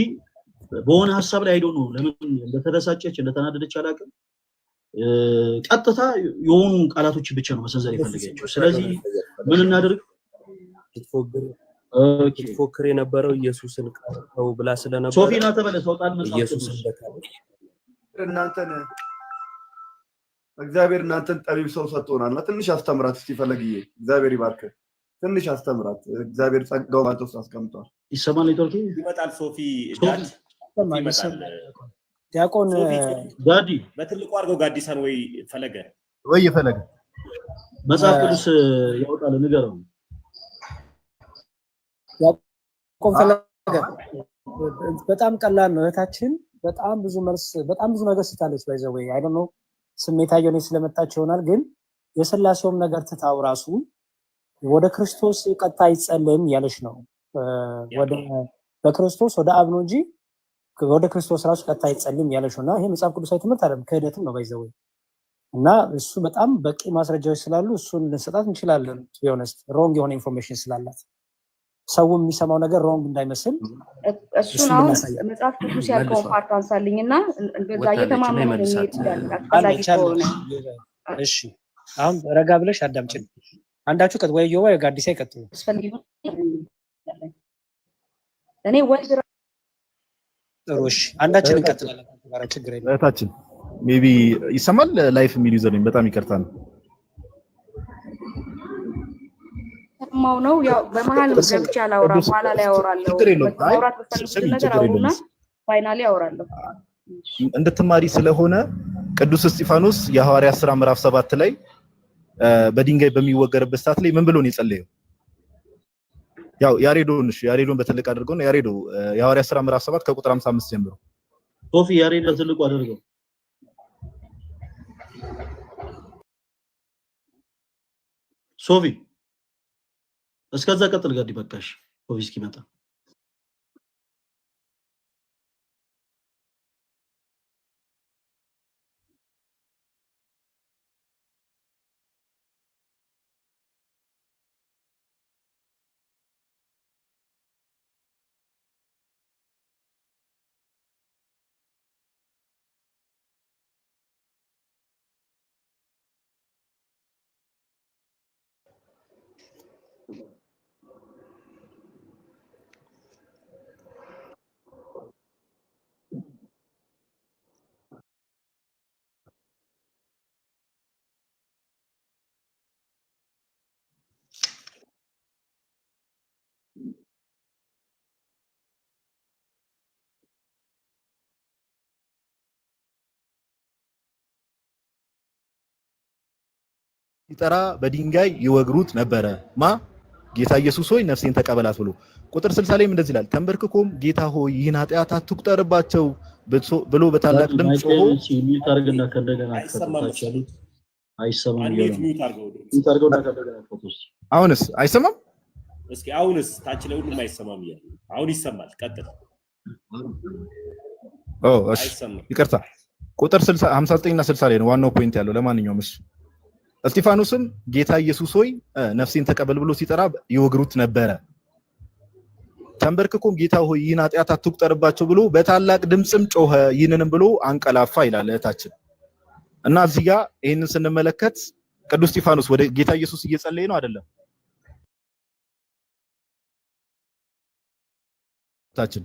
በሆነ ሐሳብ ላይ አይዶ ነው ለምን እንደተደሳጨች እንደተናደደች አላውቅም። ቀጥታ የሆኑ ቃላቶች ብቻ ነው መሰንዘር የፈለገችው። ስለዚህ ምን እናድርግ? ፎክር የነበረው ኢየሱስን ቀርተው ብላ ስለነበር ሶፊና ተመለሰው ቃል መጽሐፍ ኢየሱስን በቃል እግዚአብሔር እናንተን ጠቢብ ሰው ሰጥቶናልና ትንሽ አስተምራት እስቲ ፈለግዬ። እግዚአብሔር ይባርክ። ትንሽ አስተምራት። እግዚአብሔር ጸጋው ባንተ ውስጥ አስቀምጧል። ይሰማል። ኔትወርክ ይመጣል። ሶፊ ዳድ ዲያቆን ጋዲ በትልቁ አድርገው ጋዲሳን ወይ ፈለገ ወይ ፈለገ መጽሐፍ ቅዱስ ያወጣል ንገረው። ዲያቆን ፈለገ በጣም ቀላል ነው። እህታችን በጣም ብዙ መልስ በጣም ብዙ ነገር ስታለች ባይዘው ወይ አይ ዶንት ኖ ስሜታየው ነው ስለመጣች ይሆናል። ግን የሥላሴውም ነገር ትታው ራሱ ወደ ክርስቶስ ቀጥታ ይጸልም ያለሽ ነው። ወደ በክርስቶስ ወደ አብ ነው እንጂ ወደ ክርስቶስ ራሱ ቀጥታ ይጸልም ያለሽ ነውና ይሄ መጽሐፍ ቅዱሳዊ ትምህርት አይደለም፣ ክህደትም ነው ባይዘው እና እሱ በጣም በቂ ማስረጃዎች ስላሉ እሱን ልንሰጣት እንችላለን። ቢሆንስ ሮንግ የሆነ ኢንፎርሜሽን ስላላት ሰው የሚሰማው ነገር ሮንግ እንዳይመስል እሱን አሁን መጽሐፍ ቅዱስ ያልከውን ፓርት አንሳልኝና እንደዛ እየተማመነ ነው ይችላል። እሺ አሁን ረጋ ብለሽ አዳምጪኝ። አንዳችሁ ወይ ዮባ ጋዲሳ ይቀጥሉ። እኔ ወልድ ጥሩሽ አንዳችን እንቀጥላለን ጋር ችግር የለም እህታችን ሜቢ ይሰማል ላይፍ የሚል ዩዘር ነኝ በጣም ይቅርታ ነው ሰማው ነው ያው በመሃል ገብቻ አላወራ በኋላ ላይ አወራለሁ ማውራት በፈልኩት ነገር አውሩና ፋይናሊ አወራለሁ እንድትማሪ ስለሆነ ቅዱስ እስጢፋኖስ የሐዋርያት ሥራ ምዕራፍ 7 ላይ በድንጋይ በሚወገርበት ሰዓት ላይ ምን ብሎ ነው የጸለየው ያው ያሬዶን በትልቅ አድርገው ነው ያሬዶ የሐዋርያት ሥራ ምዕራፍ 7 ከቁጥር 55 ጀምሮ ሶፊ ያሬድ በትልቁ አድርገው ሶፊ እስከዛ ቀጥል ጋር ይበቃሽ ሶፊ እስኪመጣ ሲጠራ በድንጋይ ይወግሩት ነበረ ማ ጌታ ኢየሱስ ሆይ ነፍሴን ተቀበላት ብሎ ቁጥር 60 ላይ እንደዚህ ይላል ተንበርክኮም ጌታ ሆይ ይህን ኃጢአት አትቁጠርባቸው ብሎ በታላቅ ድምጽ ጮሆ ሚታርግና ከደገና አይሰማም ሚታርገውና ከደገና ፎቶስ አሁንስ አይሰማም እስኪ አሁንስ ታች ላይ ሁሉም አይሰማም ይላል አሁን ይሰማል ቀጥል እሺ ይቅርታ ቁጥር 60 59 እና 60 ላይ ነው ዋናው ፖይንት ያለው ለማንኛውም እሺ እስጢፋኖስም ጌታ ኢየሱስ ሆይ ነፍሴን ተቀበል ብሎ ሲጠራ ይወግሩት ነበረ ተንበርክኮም ጌታ ሆይ ይህን ኃጢአት አትቁጠርባቸው ብሎ በታላቅ ድምጽም ጮኸ ይህንንም ብሎ አንቀላፋ ይላል እህታችን እና እዚህ ጋር ይሄንን ስንመለከት ቅዱስ እስጢፋኖስ ወደ ጌታ ኢየሱስ እየጸለየ ነው አይደለም እህታችን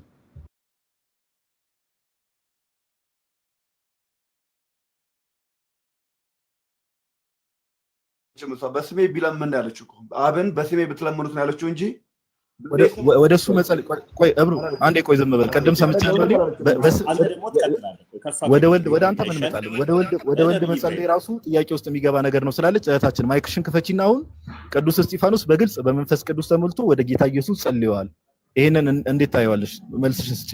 በስሜ ቢለምን ያለችው አብን በስሜ ብትለምኑት ነው ያለችው እንጂ ወደሱ መጸለይ ቆይ እብሩ አንዴ ቆይ ዝም በል ቀደም ሰምቻለሁ ወደ አንተ ምን መጣለህ ወደ ወልድ መጸለይ ራሱ ጥያቄ ውስጥ የሚገባ ነገር ነው ስላለች እህታችን ማይክሽን ክፈቺና አሁን ቅዱስ እስጢፋኖስ በግልጽ በመንፈስ ቅዱስ ተሞልቶ ወደ ጌታ ኢየሱስ ጸልየዋል ይሄንን እንዴት ታየዋለሽ መልስሽን ስጪ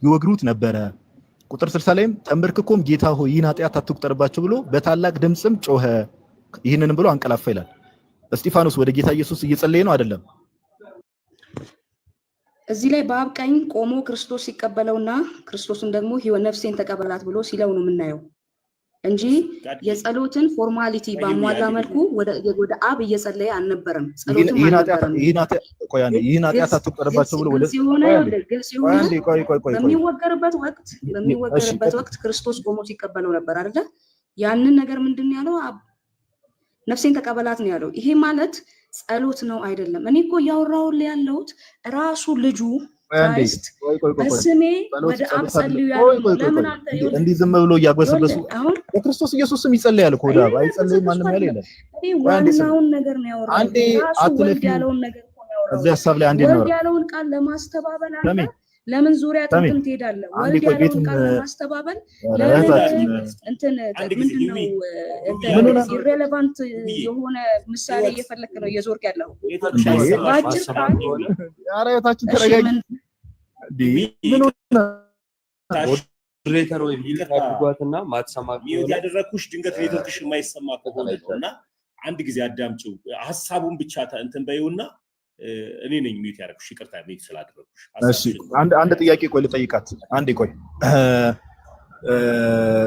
ይወግሩት ነበረ ቁጥር 60 ላይም ተንበርክኮም ጌታ ሆይ ይህን ኃጢአት አትቁጠርባቸው ብሎ በታላቅ ድምጽም ጮኸ ይህንንም ብሎ አንቀላፋ ይላል እስጢፋኖስ ወደ ጌታ ኢየሱስ እየጸለየ ነው አይደለም እዚህ ላይ በአብ ቀኝ ቆሞ ክርስቶስ ሲቀበለውና ክርስቶስን ደግሞ ነፍሴን ተቀበላት ብሎ ሲለው ነው የምናየው እንጂ የጸሎትን ፎርማሊቲ ባሟላ መልኩ ወደ አብ እየጸለየ አልነበረም ጸሎትን ይህን ኃጢአት አትቁጠርባቸው ብሎ ወደ በሚወገርበት ወቅት ክርስቶስ ቆሞ ሲቀበለው ነበር አይደል ያንን ነገር ምንድን ያለው ነፍሴን ተቀበላት ነው ያለው ይሄ ማለት ጸሎት ነው አይደለም እኔ እኮ ያወራውልህ ያለሁት ራሱ ልጁ ክራይስት በስሜ ወደ አብ ጸልዩ ያለው ለምን አንተ እንዲህ ዝም ብሎ ያጓሰበሱ በክርስቶስ ኢየሱስም ይጸልያል እኮ ወደ አብ አይጸልይም ማንንም ያለ የለም ዋናውን ነገር ነው ያወራው አንዴ አትለፊ ያለውን ነገር ነው ያወራው እዚህ ሐሳብ ላይ አንዴ ነው ያለውን ቃል ለማስተባበል አለ ለምን ዙሪያ ጥንት ትሄዳለህ ወልድ ያለውን ቃል ለማስተባበል ምንድነው ኢሬሌቫንት የሆነ ምሳሌ እየፈለክ ነው እየዞርክ ያለው ባጭር ቃል አራያታችን ተረጋጊ ምን ሞዴሬተር ወይ ይቀርጓትና ማትሰማ ሚውት ያደረኩሽ ድንገት ኔትወርክሽ የማይሰማ ከሆነ ነውና አንድ ጊዜ አዳምጪው ሐሳቡን ብቻ እንትን በይውና እኔ ነኝ ሚውት ያደረኩሽ ይቅርታ ሚውት ስላደረኩሽ እሺ አንድ ጥያቄ ቆይ ልጠይቃት አንዴ ቆይ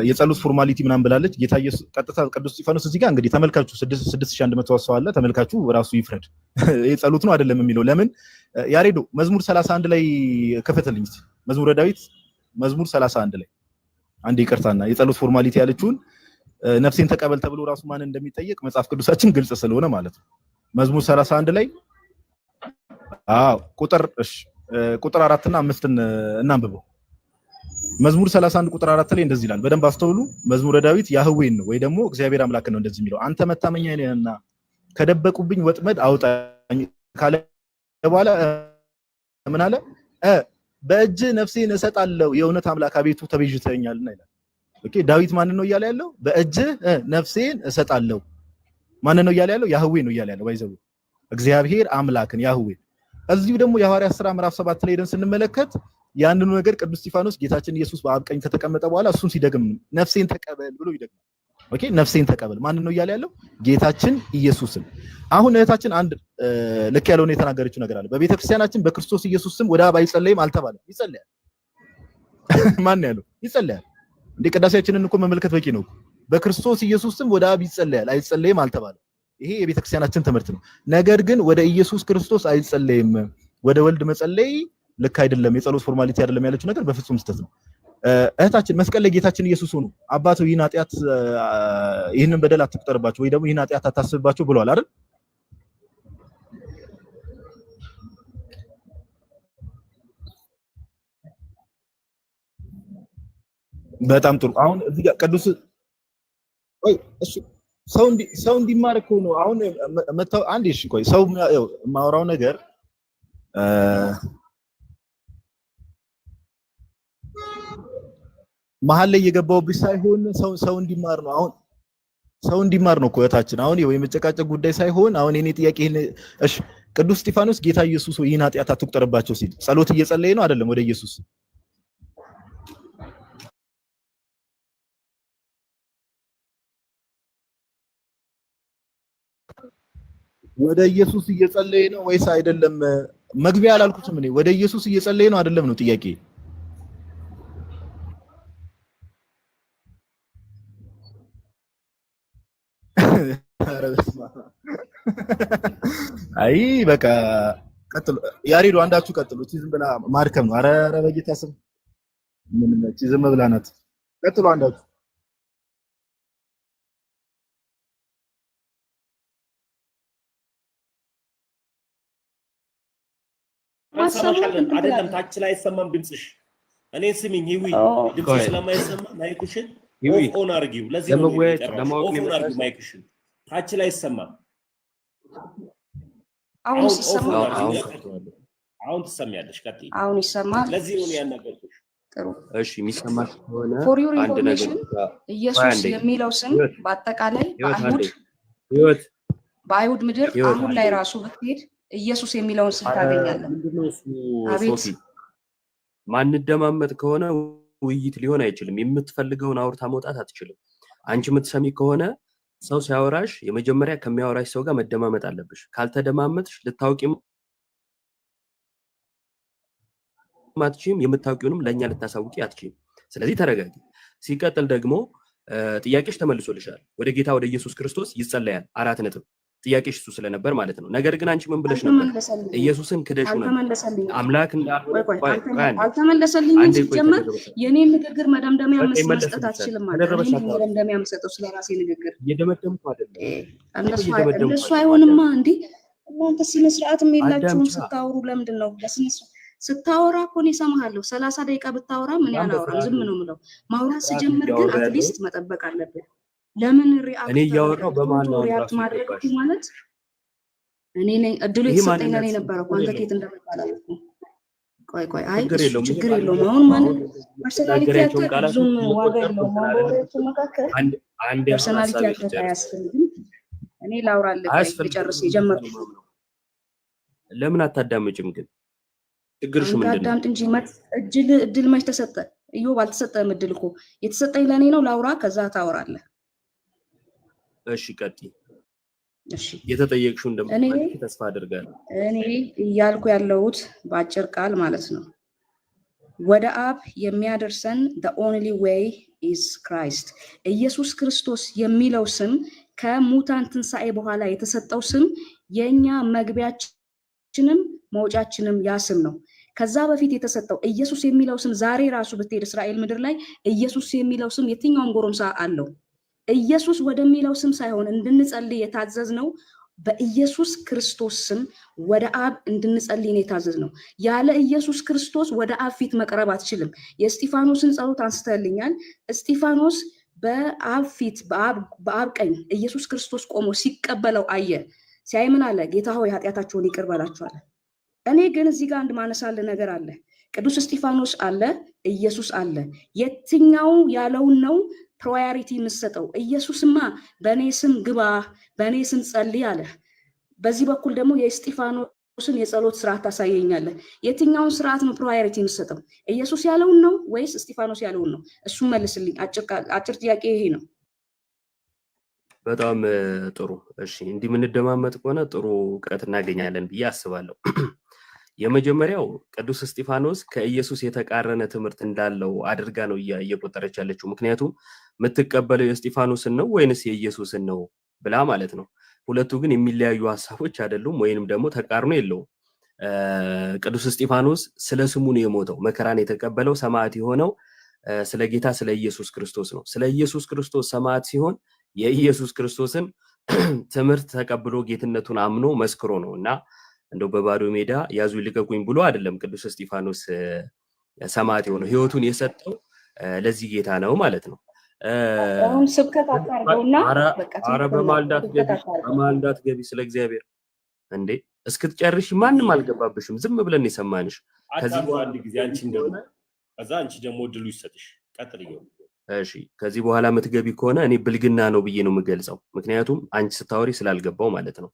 የጸሎት ፎርማሊቲ ምናምን ብላለች ጌታ ኢየሱስ ቀጥታ ቅዱስ እስጢፋኖስ እዚህ ጋር እንግዲህ ተመልካቹ 6100 ሰው አለ ተመልካቹ ራሱ ይፍረድ የጸሎት ነው አይደለም የሚለው ለምን ያሬዶ መዝሙር 31 ላይ ከፈተልኝ መዝሙረ ዳዊት መዝሙር 31 ላይ አንዴ ይቅርታና የጸሎት ፎርማሊቲ ያለችውን ነፍሴን ተቀበል ተብሎ ራሱ ማን እንደሚጠየቅ መጽሐፍ ቅዱሳችን ግልጽ ስለሆነ ማለት ነው መዝሙር 31 ላይ ቁጥር 4 እና 5 እናንብበው መዝሙር 31 ቁጥር 4 ላይ እንደዚህ ይላል በደንብ አስተውሉ መዝሙረ ዳዊት ያህዌን ነው ወይ ደግሞ እግዚአብሔር አምላክ ነው እንደዚህ የሚለው አንተ መታመኛዬ ነህና ከደበቁብኝ ወጥመድ አውጣኝ ካለ በኋላ ምን አለ በእጅ ነፍሴን እሰጣለሁ የእውነት አምላክ አቤቱ ተቤዥተኛልና ይላል ኦኬ ዳዊት ማን ነው እያለ ያለው በእጅ ነፍሴን እሰጣለሁ ማን ነው እያለ ያለው ያህዌ ነው እያለ ያለው ባይዘው እግዚአብሔር አምላክን ያህዌ እዚሁ ደግሞ የሐዋርያት ሥራ ምዕራፍ 7 ላይ ደን ስንመለከት ያንኑ ነገር ቅዱስ እስጢፋኖስ ጌታችን ኢየሱስ በአብ ቀኝ ከተቀመጠ በኋላ እሱን ሲደግም ነፍሴን ተቀበል ብሎ ይደግማል ኦኬ ነፍሴን ተቀበል ማን ነው እያለ ያለው ጌታችን ኢየሱስን አሁን እህታችን አንድ ልክ ያለውን የተናገረችው ነገር አለ በቤተክርስቲያናችን በክርስቶስ ኢየሱስ ስም ወደ አብ አይጸለይም አልተባለም ይጸለያል ማን ያለው ይጸለያል እንደ ቅዳሴያችንን እኮ መመልከት በቂ ነው በክርስቶስ ኢየሱስ ስም ወደ አብ ይጸለያል አይጸለይም አልተባለም ይሄ የቤተክርስቲያናችን ትምህርት ነው ነገር ግን ወደ ኢየሱስ ክርስቶስ አይጸለይም ወደ ወልድ መጸለይ ልክ አይደለም የጸሎት ፎርማሊቲ አይደለም ያለችው ነገር በፍጹም ስተት ነው እህታችን መስቀል ላይ ጌታችን ኢየሱስ ሆኖ አባቱ ይህን ኃጢአት ይህንን በደል አትቁጠርባቸው ወይ ደግሞ ይህን ኃጢአት አታስብባቸው ብሏል አይደል በጣም ጥሩ አሁን እዚህ ጋር ቅዱስ ወይ እሺ ሰው እንዲማር እኮ ነው አሁን መጣው አንዴ እሺ ቆይ ሰው ማውራው ነገር መሀል ላይ የገባውብሽ ሳይሆን ሰው እንዲማር ነው አሁን ሰው እንዲማር ነው እህታችን አሁን ወይ መጨቃጨቅ ጉዳይ ሳይሆን አሁን የኔ ጥያቄ እሺ ቅዱስ እስጢፋኖስ ጌታ ኢየሱስ ይህን ኃጢአት አትቁጠርባቸው ሲል ጸሎት እየጸለየ ነው አይደለም ወደ ኢየሱስ ወደ ኢየሱስ እየጸለየ ነው ወይስ አይደለም መግቢያ አላልኩትም እኔ ወደ ኢየሱስ እየጸለየ ነው አይደለም ነው ጥያቄ አይ በቃ ቀጥሉ ያሬዱ አንዳችሁ ቀጥሉ እቺ ዝም ብላ ማርከም ነው አረ በጌታ ስም ምን እቺ ዝም ብላ ናት ቀጥሉ አንዳችሁ አይደለም ታች ላይ አይሰማም ድምጽሽ እኔ ስሚኝ ይዊ ድምጽሽ ስለማይሰማ ማይኩሽን ኦን አርጊው ለዚህ ነው ለማወቅ ነው ማይኩሽን ታች ላይ አይሰማም አሁን ይሰማል አሁን ትሰሚያለሽ ቀጥይ አሁን ይሰማል ለዚህ ነው ያናገርኩሽ ጥሩ እሺ የሚሰማሽ ሆነ አንድ ነገር ኢየሱስ የሚለው ስም በአጠቃላይ በአይሁድ ምድር አሁን ላይ ራሱ ብትሄድ ኢየሱስ የሚለውን ስም ታገኛለህ ምንድነው እሱ ሶፊ ማንደማመጥ ከሆነ ውይይት ሊሆን አይችልም የምትፈልገውን አውርታ መውጣት አትችልም አንቺ የምትሰሚ ከሆነ ሰው ሲያወራሽ የመጀመሪያ ከሚያወራሽ ሰው ጋር መደማመጥ አለብሽ ካልተደማመጥሽ ልታውቂ ማትችም የምታውቂውንም ለኛ ልታሳውቂ አትችም ስለዚህ ተረጋጊ ሲቀጥል ደግሞ ጥያቄሽ ተመልሶልሻል ወደ ጌታ ወደ ኢየሱስ ክርስቶስ ይጸለያል 4 ነጥብ ጥያቄሽ እሱ ስለነበር ማለት ነው ነገር ግን አንቺ ምን ብለሽ ነበር ኢየሱስን ክደሽ ነው አምላክ እንዳልሆነ አልተመለሰልኝም ሲጀመር የኔ ንግግር መደምደሚያ መስጠት አትችልም ማለት ነው እኔ መደምደሚያ መስጠት ስለራሴ ንግግር እየደመደምኩ አይደለም እነሱ አይሆንማ እንዴ እናንተ ስለ ስርዓትም የላችሁም ስታወሩ ለምንድን ነው ለስንስ ስታወራ እኮ ነው ሰማሃለሁ 30 ደቂቃ ብታወራ ምን ያናወራ ዝም ነው ምለው ማውራት ሲጀምር ግን አትሊስት መጠበቅ አለበት ለምን ሪአክት እኔ ያወራው በማን ነው ሪአክት ማድረግ ማለት እኔ ነኝ እድሉ የተሰጠኝ ለኔ ነበር ኳንተ ከየት እንደመጣላው ቆይ አይ ችግር የለውም አሁን ማለት ፐርሰናሊቲ ያተዙም ዋጋ የለውም ማለት መካከል አንድ ፐርሰናሊቲ ያስፈልግም እኔ ላውራለሁ ልጨርስ የጀመርኩ ለምን አታዳምጭም ግን ችግርሽ ምንድነው አዳምጥ እንጂ እድል መች ተሰጠ ኢዮብ አልተሰጠህም እድል እኮ የተሰጠኝ ለኔ ነው። ላውራ ከዛ ታወራለህ። እሺ ቀጥይ። እሺ የተጠየቅሽው እንደማለት ተስፋ አድርጋለሁ። እኔ እያልኩ ያለሁት በአጭር ቃል ማለት ነው ወደ አብ የሚያደርሰን the only way is Christ። ኢየሱስ ክርስቶስ የሚለው ስም ከሙታን ትንሣኤ በኋላ የተሰጠው ስም የኛ መግቢያችንም መውጫችንም ያ ስም ነው። ከዛ በፊት የተሰጠው ኢየሱስ የሚለው ስም ዛሬ ራሱ ብትሄድ እስራኤል ምድር ላይ ኢየሱስ የሚለው ስም የትኛውም ጎረምሳ አለው። ኢየሱስ ወደሚለው ስም ሳይሆን እንድንጸልይ የታዘዝነው በኢየሱስ ክርስቶስ ስም ወደ አብ እንድንጸልይ ነው የታዘዝነው። ያለ ኢየሱስ ክርስቶስ ወደ አብ ፊት መቅረብ አትችልም። የእስጢፋኖስን ጸሎት አንስተልኛል። እስጢፋኖስ በአብ ፊት በአብ ቀኝ ኢየሱስ ክርስቶስ ቆሞ ሲቀበለው አየ። ሲያይ ምን አለ? ጌታ ሆይ ኃጢአታቸውን ይቅር በላቸው አለ። እኔ ግን እዚህ ጋር አንድ ማነሳልህ ነገር አለ። ቅዱስ እስጢፋኖስ አለ፣ ኢየሱስ አለ። የትኛው ያለውን ነው ፕራዮሪቲ የምትሰጠው? ኢየሱስማ በእኔ ስም ግባ፣ በእኔ ስም ጸልይ አለ። በዚህ በኩል ደግሞ የእስጢፋኖስን የጸሎት ስርዓት ታሳየኛለህ። የትኛውን ስርዓት ነው ፕራዮሪቲ የምትሰጠው? ኢየሱስ ያለውን ነው ወይስ እስጢፋኖስ ያለውን ነው? እሱን መልስልኝ። አጭር ጥያቄ ይሄ ነው። በጣም ጥሩ። እሺ እንዲህ የምንደማመጥ ከሆነ ጥሩ እውቀት እናገኛለን ብዬ አስባለሁ። የመጀመሪያው ቅዱስ እስጢፋኖስ ከኢየሱስ የተቃረነ ትምህርት እንዳለው አድርጋ ነው እየቆጠረች ያለችው። ምክንያቱም የምትቀበለው የእስጢፋኖስን ነው ወይንስ የኢየሱስን ነው ብላ ማለት ነው። ሁለቱ ግን የሚለያዩ ሐሳቦች አይደሉም፣ ወይንም ደግሞ ተቃርኖ የለውም። ቅዱስ እስጢፋኖስ ስለ ስሙ ነው የሞተው፣ መከራን የተቀበለው ሰማዕት የሆነው ስለ ጌታ ስለ ኢየሱስ ክርስቶስ ነው። ስለ ኢየሱስ ክርስቶስ ሰማዕት ሲሆን የኢየሱስ ክርስቶስን ትምህርት ተቀብሎ ጌትነቱን አምኖ መስክሮ ነው እና እንደው በባዶ ሜዳ ያዙ ይልቀቁኝ ብሎ አይደለም ቅዱስ እስጢፋኖስ ሰማዕት የሆነው፣ ህይወቱን የሰጠው ለዚህ ጌታ ነው ማለት ነው። አሁን ስብከት አታርገውና አረ በማልዳት ገቢ ስለ እግዚአብሔር እንዴ እስክትጨርሽ ማንም አልገባብሽም። ዝም ብለን የሰማንሽ። ከዚህ በኋላ አንድ ጊዜ አንቺ እንደሆነ ከዛ አንቺ ደግሞ ድሉ ይሰጥሽ። ቀጥል። እሺ ከዚህ በኋላ የምትገቢ ከሆነ እኔ ብልግና ነው ብዬ ነው የምገልጸው። ምክንያቱም አንቺ ስታወሪ ስላልገባው ማለት ነው።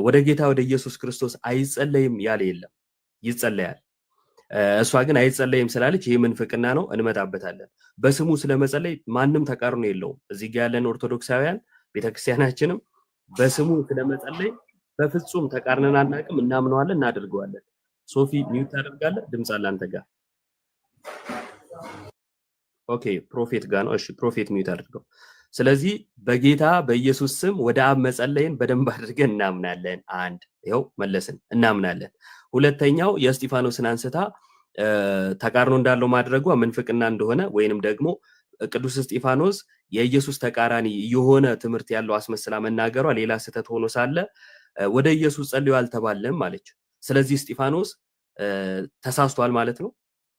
ወደ ጌታ ወደ ኢየሱስ ክርስቶስ አይጸለይም ያለ የለም፣ ይጸለያል። እሷ ግን አይጸለይም ስላለች ይሄ ምንፍቅና ነው፣ እንመጣበታለን። በስሙ ስለመጸለይ ማንም ተቃርኖ የለውም። እዚህ ጋር ያለን ኦርቶዶክሳውያን ቤተክርስቲያናችንም በስሙ ስለመጸለይ በፍጹም ተቃርነን አናውቅም፣ እናምነዋለን፣ እናደርገዋለን። ሶፊ ሚውት ታደርጋለህ? ድምጽ አለ አንተ ጋር። ኦኬ ፕሮፌት ጋር ነው። እሺ ፕሮፌት ሚውት አድርገው። ስለዚህ በጌታ በኢየሱስ ስም ወደ አብ መጸለይን በደንብ አድርገን እናምናለን። አንድ ይኸው መለስን፣ እናምናለን። ሁለተኛው የእስጢፋኖስን አንስታ ተቃርኖ እንዳለው ማድረጓ ምንፍቅና እንደሆነ ወይንም ደግሞ ቅዱስ እስጢፋኖስ የኢየሱስ ተቃራኒ የሆነ ትምህርት ያለው አስመስላ መናገሯ ሌላ ስህተት ሆኖ ሳለ ወደ ኢየሱስ ጸልዩ አልተባለም አለች። ስለዚህ እስጢፋኖስ ተሳስቷል ማለት ነው።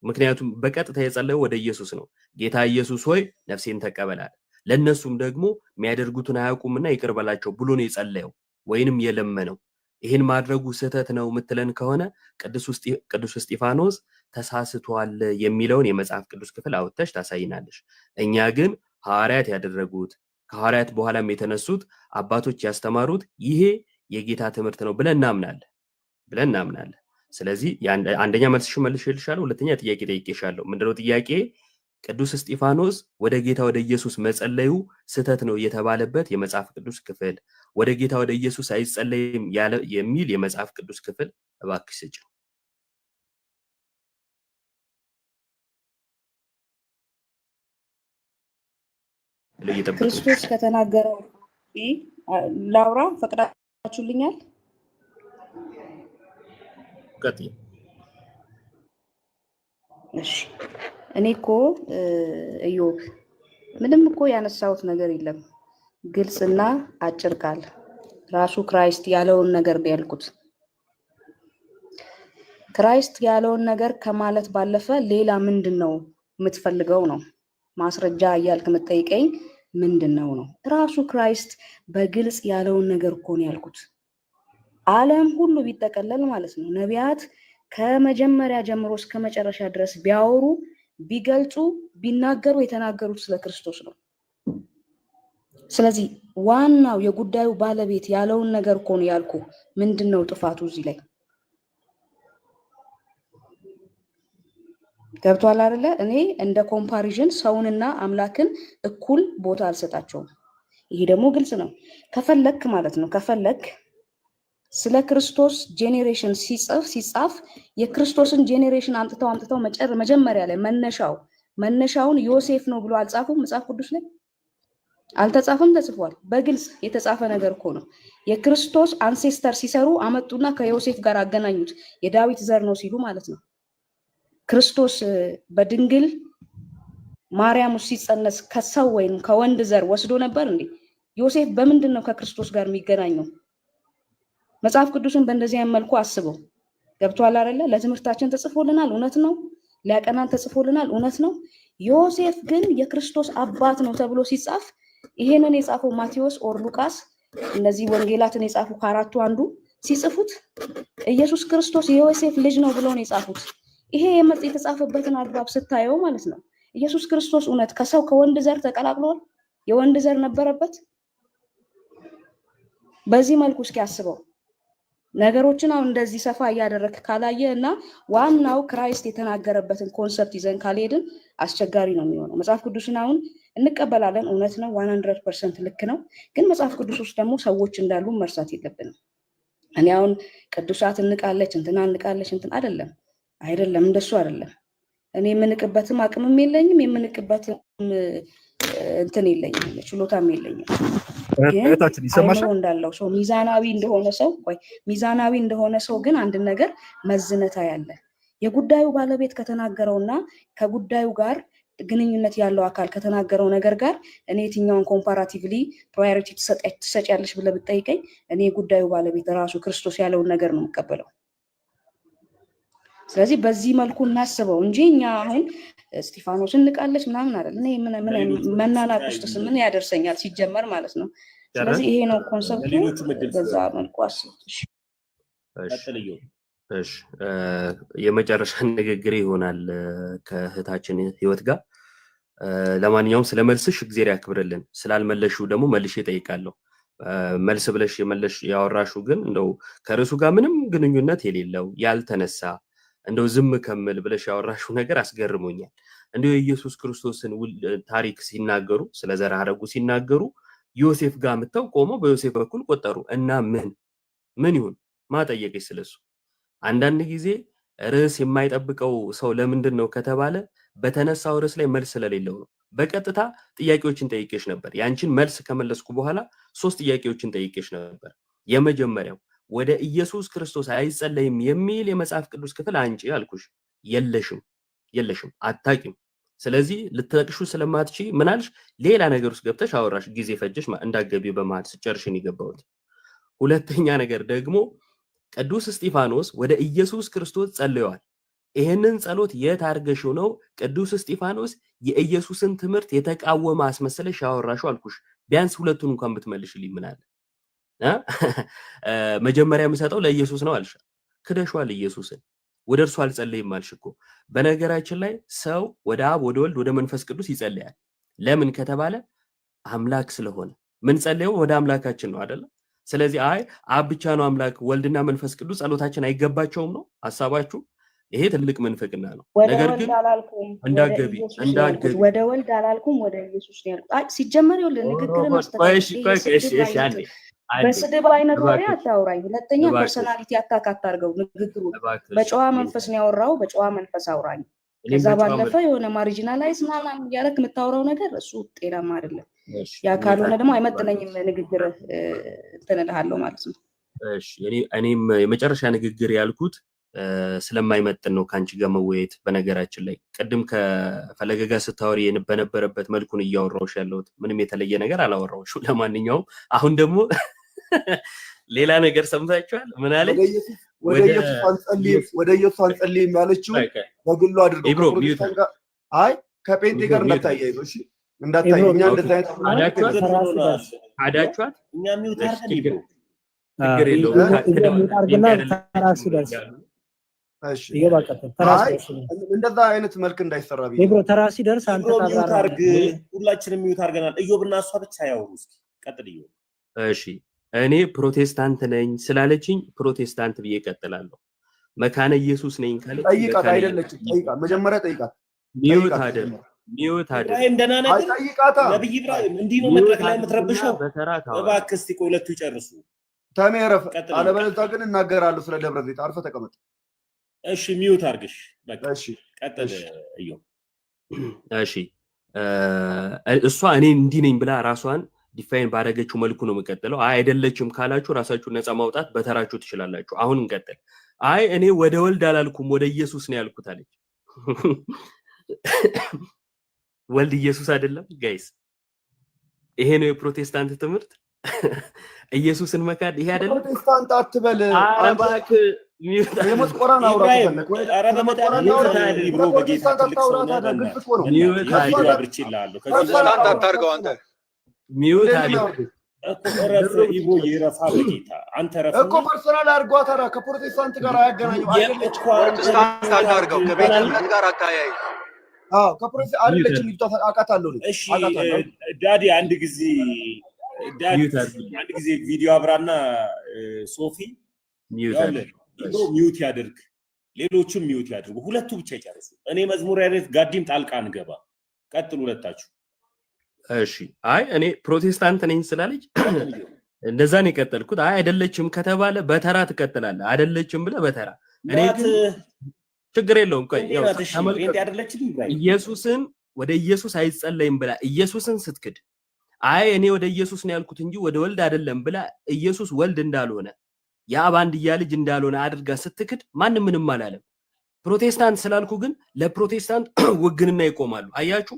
ምክንያቱም በቀጥታ የጸለየው ወደ ኢየሱስ ነው። ጌታ ኢየሱስ ሆይ ነፍሴን ተቀበላል፣ ለነሱም ደግሞ የሚያደርጉትን አያውቁምና ይቅር በላቸው ብሎ ነው የጸለየው ወይንም የለመነው። ይህን ማድረጉ ስህተት ነው የምትለን ከሆነ ቅዱስ እስጢፋኖስ ተሳስቷል የሚለውን የመጽሐፍ ቅዱስ ክፍል አውጥተሽ ታሳይናለሽ። እኛ ግን ሐዋርያት ያደረጉት ከሐዋርያት በኋላም የተነሱት አባቶች ያስተማሩት ይሄ የጌታ ትምህርት ነው ብለን እናምናለን። ስለዚህ አንደኛ መልስሽ መልሼልሻለሁ። ሁለተኛ ጥያቄ ጠይቄሻለሁ። ምንድነው ጥያቄ? ቅዱስ እስጢፋኖስ ወደ ጌታ ወደ ኢየሱስ መጸለዩ ስህተት ነው የተባለበት የመጽሐፍ ቅዱስ ክፍል፣ ወደ ጌታ ወደ ኢየሱስ አይጸለይም የሚል የመጽሐፍ ቅዱስ ክፍል እባክሽ ስጪ። ክርስቶስ ከተናገረው ላውራ ፈቅዳችሁልኛል? ቀጥይ። እሺ እኔ እኮ ኢዮብ ምንም እኮ ያነሳሁት ነገር የለም። ግልጽና አጭር ቃል ራሱ ክራይስት ያለውን ነገር ነው ያልኩት። ክራይስት ያለውን ነገር ከማለት ባለፈ ሌላ ምንድነው የምትፈልገው ነው? ማስረጃ እያልክ የምትጠይቀኝ ምንድነው ነው? ራሱ ክራይስት በግልጽ ያለውን ነገር እኮ ነው ያልኩት። ዓለም ሁሉ ቢጠቀለል ማለት ነው ነቢያት ከመጀመሪያ ጀምሮ እስከ መጨረሻ ድረስ ቢያወሩ ቢገልጹ ቢናገሩ የተናገሩት ስለ ክርስቶስ ነው። ስለዚህ ዋናው የጉዳዩ ባለቤት ያለውን ነገር እኮ ነው ያልኩ። ምንድነው ጥፋቱ እዚህ ላይ? ገብቷል አይደለ? እኔ እንደ ኮምፓሪዥን ሰውንና አምላክን እኩል ቦታ አልሰጣቸውም። ይሄ ደግሞ ግልጽ ነው። ከፈለክ ማለት ነው ከፈለክ ስለ ክርስቶስ ጄኔሬሽን ሲጻፍ የክርስቶስን ጄኔሬሽን አምጥተው መጀመሪያ ላይ መነሻውን ዮሴፍ ነው ብሎ አልጻፉም መጽሐፍ ቅዱስ ላይ አልተጻፈም? ተጽፏል። በግልጽ የተጻፈ ነገር እኮ ነው። የክርስቶስ አንሴስተር ሲሰሩ አመጡና ከዮሴፍ ጋር አገናኙት። የዳዊት ዘር ነው ሲሉ ማለት ነው። ክርስቶስ በድንግል ማርያም ውስጥ ሲጸነስ ከሰው ወይም ከወንድ ዘር ወስዶ ነበር እንዴ? ዮሴፍ በምንድን ነው ከክርስቶስ ጋር የሚገናኘው? መጽሐፍ ቅዱስን በእንደዚህ አይነት መልኩ አስበው። ገብቷል አይደለ? ለትምህርታችን ተጽፎልናል፣ እውነት ነው። ሊያቀናን ተጽፎልናል፣ እውነት ነው። ዮሴፍ ግን የክርስቶስ አባት ነው ተብሎ ሲጻፍ ይሄንን የጻፈው ማቴዎስ ኦር ሉቃስ እነዚህ ወንጌላትን የጻፉ ከአራቱ አንዱ ሲጽፉት ኢየሱስ ክርስቶስ የዮሴፍ ልጅ ነው ብሎ ነው የጻፉት። ይሄ የተጻፈበትን አግባብ ስታየው ማለት ነው ኢየሱስ ክርስቶስ እውነት ከሰው ከወንድ ዘር ተቀላቅሏል? የወንድ ዘር ነበረበት? በዚህ መልኩ እስኪ አስበው። ነገሮችን አሁን እንደዚህ ሰፋ እያደረክ ካላየ እና ዋናው ክራይስት የተናገረበትን ኮንሰፕት ይዘን ካልሄድን አስቸጋሪ ነው የሚሆነው። መጽሐፍ ቅዱስን አሁን እንቀበላለን፣ እውነት ነው፣ 100% ልክ ነው። ግን መጽሐፍ ቅዱስ ውስጥ ደግሞ ሰዎች እንዳሉ መርሳት የለብንም። እኔ አሁን ቅዱሳት እንቃለች እንትና እንቃለች እንትን አይደለም፣ እንደሱ አይደለም። እኔ የምንቅበትም አቅምም የለኝም፣ የምንቅበትም እንትን የለኝም፣ ችሎታም የለኝም። እህታችን ይሰማሻል? እንዳለው ሰው ሚዛናዊ እንደሆነ ሰው ግን አንድ ነገር መዝነታ ያለ የጉዳዩ ባለቤት ከተናገረውና ከጉዳዩ ጋር ግንኙነት ያለው አካል ከተናገረው ነገር ጋር እኔ የትኛውን ኮምፓራቲቭሊ ፕራዮሪቲ ትሰጪያለሽ ብለህ ብትጠይቀኝ እኔ የጉዳዩ ባለቤት ራሱ ክርስቶስ ያለውን ነገር ነው የምቀበለው። ስለዚህ በዚህ መልኩ እናስበው እንጂ እኛ አሁን እስጢፋኖስ እንቃለች ምናምን አይደል። እኔ መናናቅ ውስጥ ምን ያደርሰኛል ሲጀመር ማለት ነው። ስለዚህ ይሄ ነው ኮንሰፕቱ። በዛ መልኩ አስቡት። እሺ የመጨረሻ ንግግር ይሆናል ከእህታችን ህይወት ጋር። ለማንኛውም ስለመልስሽ እግዚአብሔር ያክብርልን። ስላልመለሽው ደግሞ መልሼ እጠይቃለሁ። መልስ ብለሽ ያወራሽው ግን እንደው ከርዕሱ ጋር ምንም ግንኙነት የሌለው ያልተነሳ እንደው ዝም ከምል ብለሽ ያወራሽው ነገር አስገርሞኛል። እንደው የኢየሱስ ክርስቶስን ታሪክ ሲናገሩ ስለ ዘር ሐረጉ ሲናገሩ ዮሴፍ ጋር መተው ቆመው በዮሴፍ በኩል ቆጠሩ እና ምን ይሁን ማጠየቅሽ ስለሱ። አንዳንድ ጊዜ ርዕስ የማይጠብቀው ሰው ለምንድን ነው ከተባለ በተነሳው ርዕስ ላይ መልስ ስለሌለው ነው። በቀጥታ ጥያቄዎችን ጠይቄሽ ነበር። ያንቺን መልስ ከመለስኩ በኋላ 3 ጥያቄዎችን ጠይቄሽ ነበር። የመጀመሪያው ወደ ኢየሱስ ክርስቶስ አይጸለይም የሚል የመጽሐፍ ቅዱስ ክፍል አንቺ አልኩሽ። የለሽም አታቂም። ስለዚህ ልትጠቅሹ ስለማትቺ ምናልሽ ሌላ ነገር ውስጥ ገብተሽ አወራሽ። ጊዜ ፈጀሽ እንዳገቢ በመሃል ስጨርሽን ይገባውት። ሁለተኛ ነገር ደግሞ ቅዱስ እስጢፋኖስ ወደ ኢየሱስ ክርስቶስ ጸልየዋል። ይሄንን ጸሎት የት አድርገሽው ነው ቅዱስ እስጢፋኖስ የኢየሱስን ትምህርት የተቃወመ አስመሰለሽ ያወራሽው አልኩሽ። ቢያንስ ሁለቱን እንኳን ብትመልሽልኝ ምን አለ? መጀመሪያ የምሰጠው ለኢየሱስ ነው አልሽ። ክደሽዋል ኢየሱስን። ወደ እርሱ አልጸለይም አልሽ እኮ። በነገራችን ላይ ሰው ወደ አብ ወደ ወልድ ወደ መንፈስ ቅዱስ ይጸልያል። ለምን ከተባለ አምላክ ስለሆነ። ምን ጸልየው ወደ አምላካችን ነው አይደል? ስለዚህ አብ ብቻ ነው አምላክ፣ ወልድና መንፈስ ቅዱስ ጸሎታችን አይገባቸውም ነው ሐሳባችሁ? ይሄ ትልቅ መንፈቅና ነው። ነገር ግን እንዳገቢ ወደ ወልድ አላልኩም፣ ወደ ኢየሱስ ነው ያልኩት። ሲጀመር ይኸውልህ ንግግርን ማስተካከል በስድብ አይነት ወሬ አታውራኝ። ሁለተኛ ፐርሰናሊቲ አታክ አታርገው። ንግግሩ በጨዋ መንፈስ ነው ያወራው፣ በጨዋ መንፈስ አውራኝ። ከዛ ባለፈ የሆነ ማርጂናላይዝ ምናምን እያደረክ የምታወራው ነገር እሱ ጤናማ አይደለም። ያ ካልሆነ ደግሞ አይመጥነኝም ንግግር እንትን እልሃለሁ ማለት ነው። እሺ እኔም የመጨረሻ ንግግር ያልኩት ስለማይመጥን ነው ከአንቺ ጋር መወያየት። በነገራችን ላይ ቅድም ከፈለገ ጋር ስታወሪ በነበረበት መልኩን እያወራሁሽ ያለሁት ምንም የተለየ ነገር አላወራሁሽም። ለማንኛውም አሁን ደግሞ ሌላ ነገር ሰምታችኋል። ምን አለ? ወደ ኢየሱስ አንጸልይም ያለችው በግሉ አድርገው ከጴንጤ ጋር እንዳታያይዘው። እሺ እንዳታያይ። እኛ እንደዛ አዳችኋት። እኛ ሚውት አድርገን ችግር የለውም። እንደዛ አይነት መልክ እንዳይሰራ ተራ ሲደርስ አንተ ሁላችንም ሚውት አድርገናል። ኢዮብና እሷ ብቻ ያወሩ። እስኪ ቀጥል ኢዮብ። እሺ እኔ ፕሮቴስታንት ነኝ ስላለችኝ ፕሮቴስታንት ብዬ እቀጥላለሁ። መካነ ኢየሱስ ነኝ ካለች ጠይቃት አይደለችም። ጠይቃት መጀመሪያ ጠይቃት። ሚውት አይደል እንደና ነገር ጠይቃታ። ነብይ ኢብራሂም እንዲህ ነው መድረክ ላይ የምትረብሸው። እባክህ እስቲ ሁለቱ ይጨርሱ። ተሜረፍ አለበለዚያ ግን እናገራለሁ ስለ ደብረ ዘይት። አርፈህ ተቀመጥ። እሺ ሚውት አድርግሽ። በቃ እሺ ቀጥል እዩ። እሺ እሷ እኔ እንዲህ ነኝ ብላ ራሷን ዲፋይን ባደረገችው መልኩ ነው የምቀጥለው። አይ አይደለችም ካላችሁ ራሳችሁን ነፃ ማውጣት በተራችሁ ትችላላችሁ። አሁን እንቀጥል። አይ እኔ ወደ ወልድ አላልኩም ወደ ኢየሱስ ነው ያልኩት አለች። ወልድ ኢየሱስ አይደለም ጋይስ? ይሄ ነው የፕሮቴስታንት ትምህርት? ኢየሱስን መካድ ይሄ አይደለም? ፕሮቴስታንት አትበል። አረባክ የሞት ቆራን አውራ ተፈለክ ወይ? አረ በመዳን ብሮ በጌታ ትልቅ ሰው ነው። ሚውት አድርግልሃለሁ። ፕሮቴስታንት አታርገው አንተ። ሚውት አድርግ እኮ ይቦ ይረፋ በጌታ አንተ ረፍ እኮ ፐርሰናል አድርጓት። አረ ከፕሮቴስታንት ጋር አያገናኙም። አይደለች ፕሮቴስታንት አታርገው። ከቤተ እምነት ጋር አታያይ። አዎ ከፕሮቴስታንት አይደለች ልጅቷ። አውቃታለሁ። እሺ ዳዲ አንድ ጊዜ ቪዲዮ አብራና ሶፊ ሚውት ያድርግ፣ ሌሎችም ሚውት ያድርጉ። ሁለቱ ብቻ ይጨርሱ። እኔ መዝሙር ያሬት ጋዲም ጣልቃ እንገባ። ቀጥሉ ሁለታችሁ። እሺ አይ እኔ ፕሮቴስታንት ነኝ ስላለች እንደዛ ነው የቀጠልኩት። አይ አይደለችም ከተባለ በተራ ትቀጥላለህ። አይደለችም ብለህ በተራ እኔ ግን ችግር የለውም። ቆይ ኢየሱስን ወደ ኢየሱስ አይጸለይም ብላ ኢየሱስን ስትክድ አይ እኔ ወደ ኢየሱስ ነው ያልኩት እንጂ ወደ ወልድ አይደለም ብላ ኢየሱስ ወልድ እንዳልሆነ የአብ አንድያ ልጅ እንዳልሆነ አድርጋ ስትክድ ማንም ምንም አላለም። ፕሮቴስታንት ስላልኩ ግን ለፕሮቴስታንት ውግንና ይቆማሉ። አያችሁ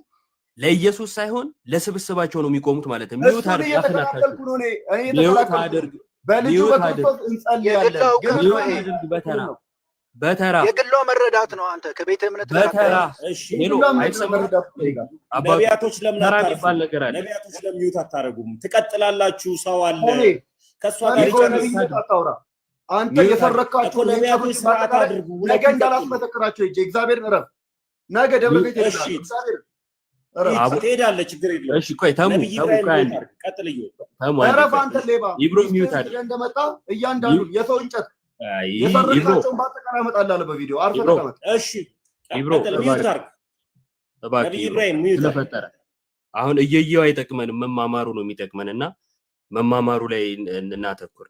ለኢየሱስ ሳይሆን ለስብስባቸው ነው የሚቆሙት ማለት ነው። ሚውት አድርግ ያፈናታችሁ። ሚውት አድርግ በልጁ በክርስቶስ እንጸልያለን። በተራ የግሏ መረዳት ነው። አንተ ከቤተ እምነት በተራ እሺ ሄሎ ነቢያቶች ለምን ነቢያቶች ለምን ሚውት አታረጉም? ትቀጥላላችሁ። ሰው አለ ከሷ ጋር ይጨርሳታውራ። አንተ የፈረካችሁ ነቢያቶች ስርዓት አድርጉ። ነገ እንዳላስመሰክራችሁ እጄ እግዚአብሔር ረፍ ነገ ደብረ ዘይት እግዚአብሔር ትሄዳለህ። ችግር የለውም። እሺ ቆይ ተሙ ቀጥልዩ። ረፍ አንተ ሌባ ኢብሮ ሚውት አድርግ። እንደመጣ እያንዳንዱ የሰው እንጨት የፈረካቸውን በአጠቃላይ አመጣልሃለሁ በቪዲዮ። አርፈህ ተቀመጥ። እሺ ኢብሮ ስለፈጠረ አሁን እየየው አይጠቅመንም። መማማሩ ነው የሚጠቅመንና መማማሩ ላይ እናተኩር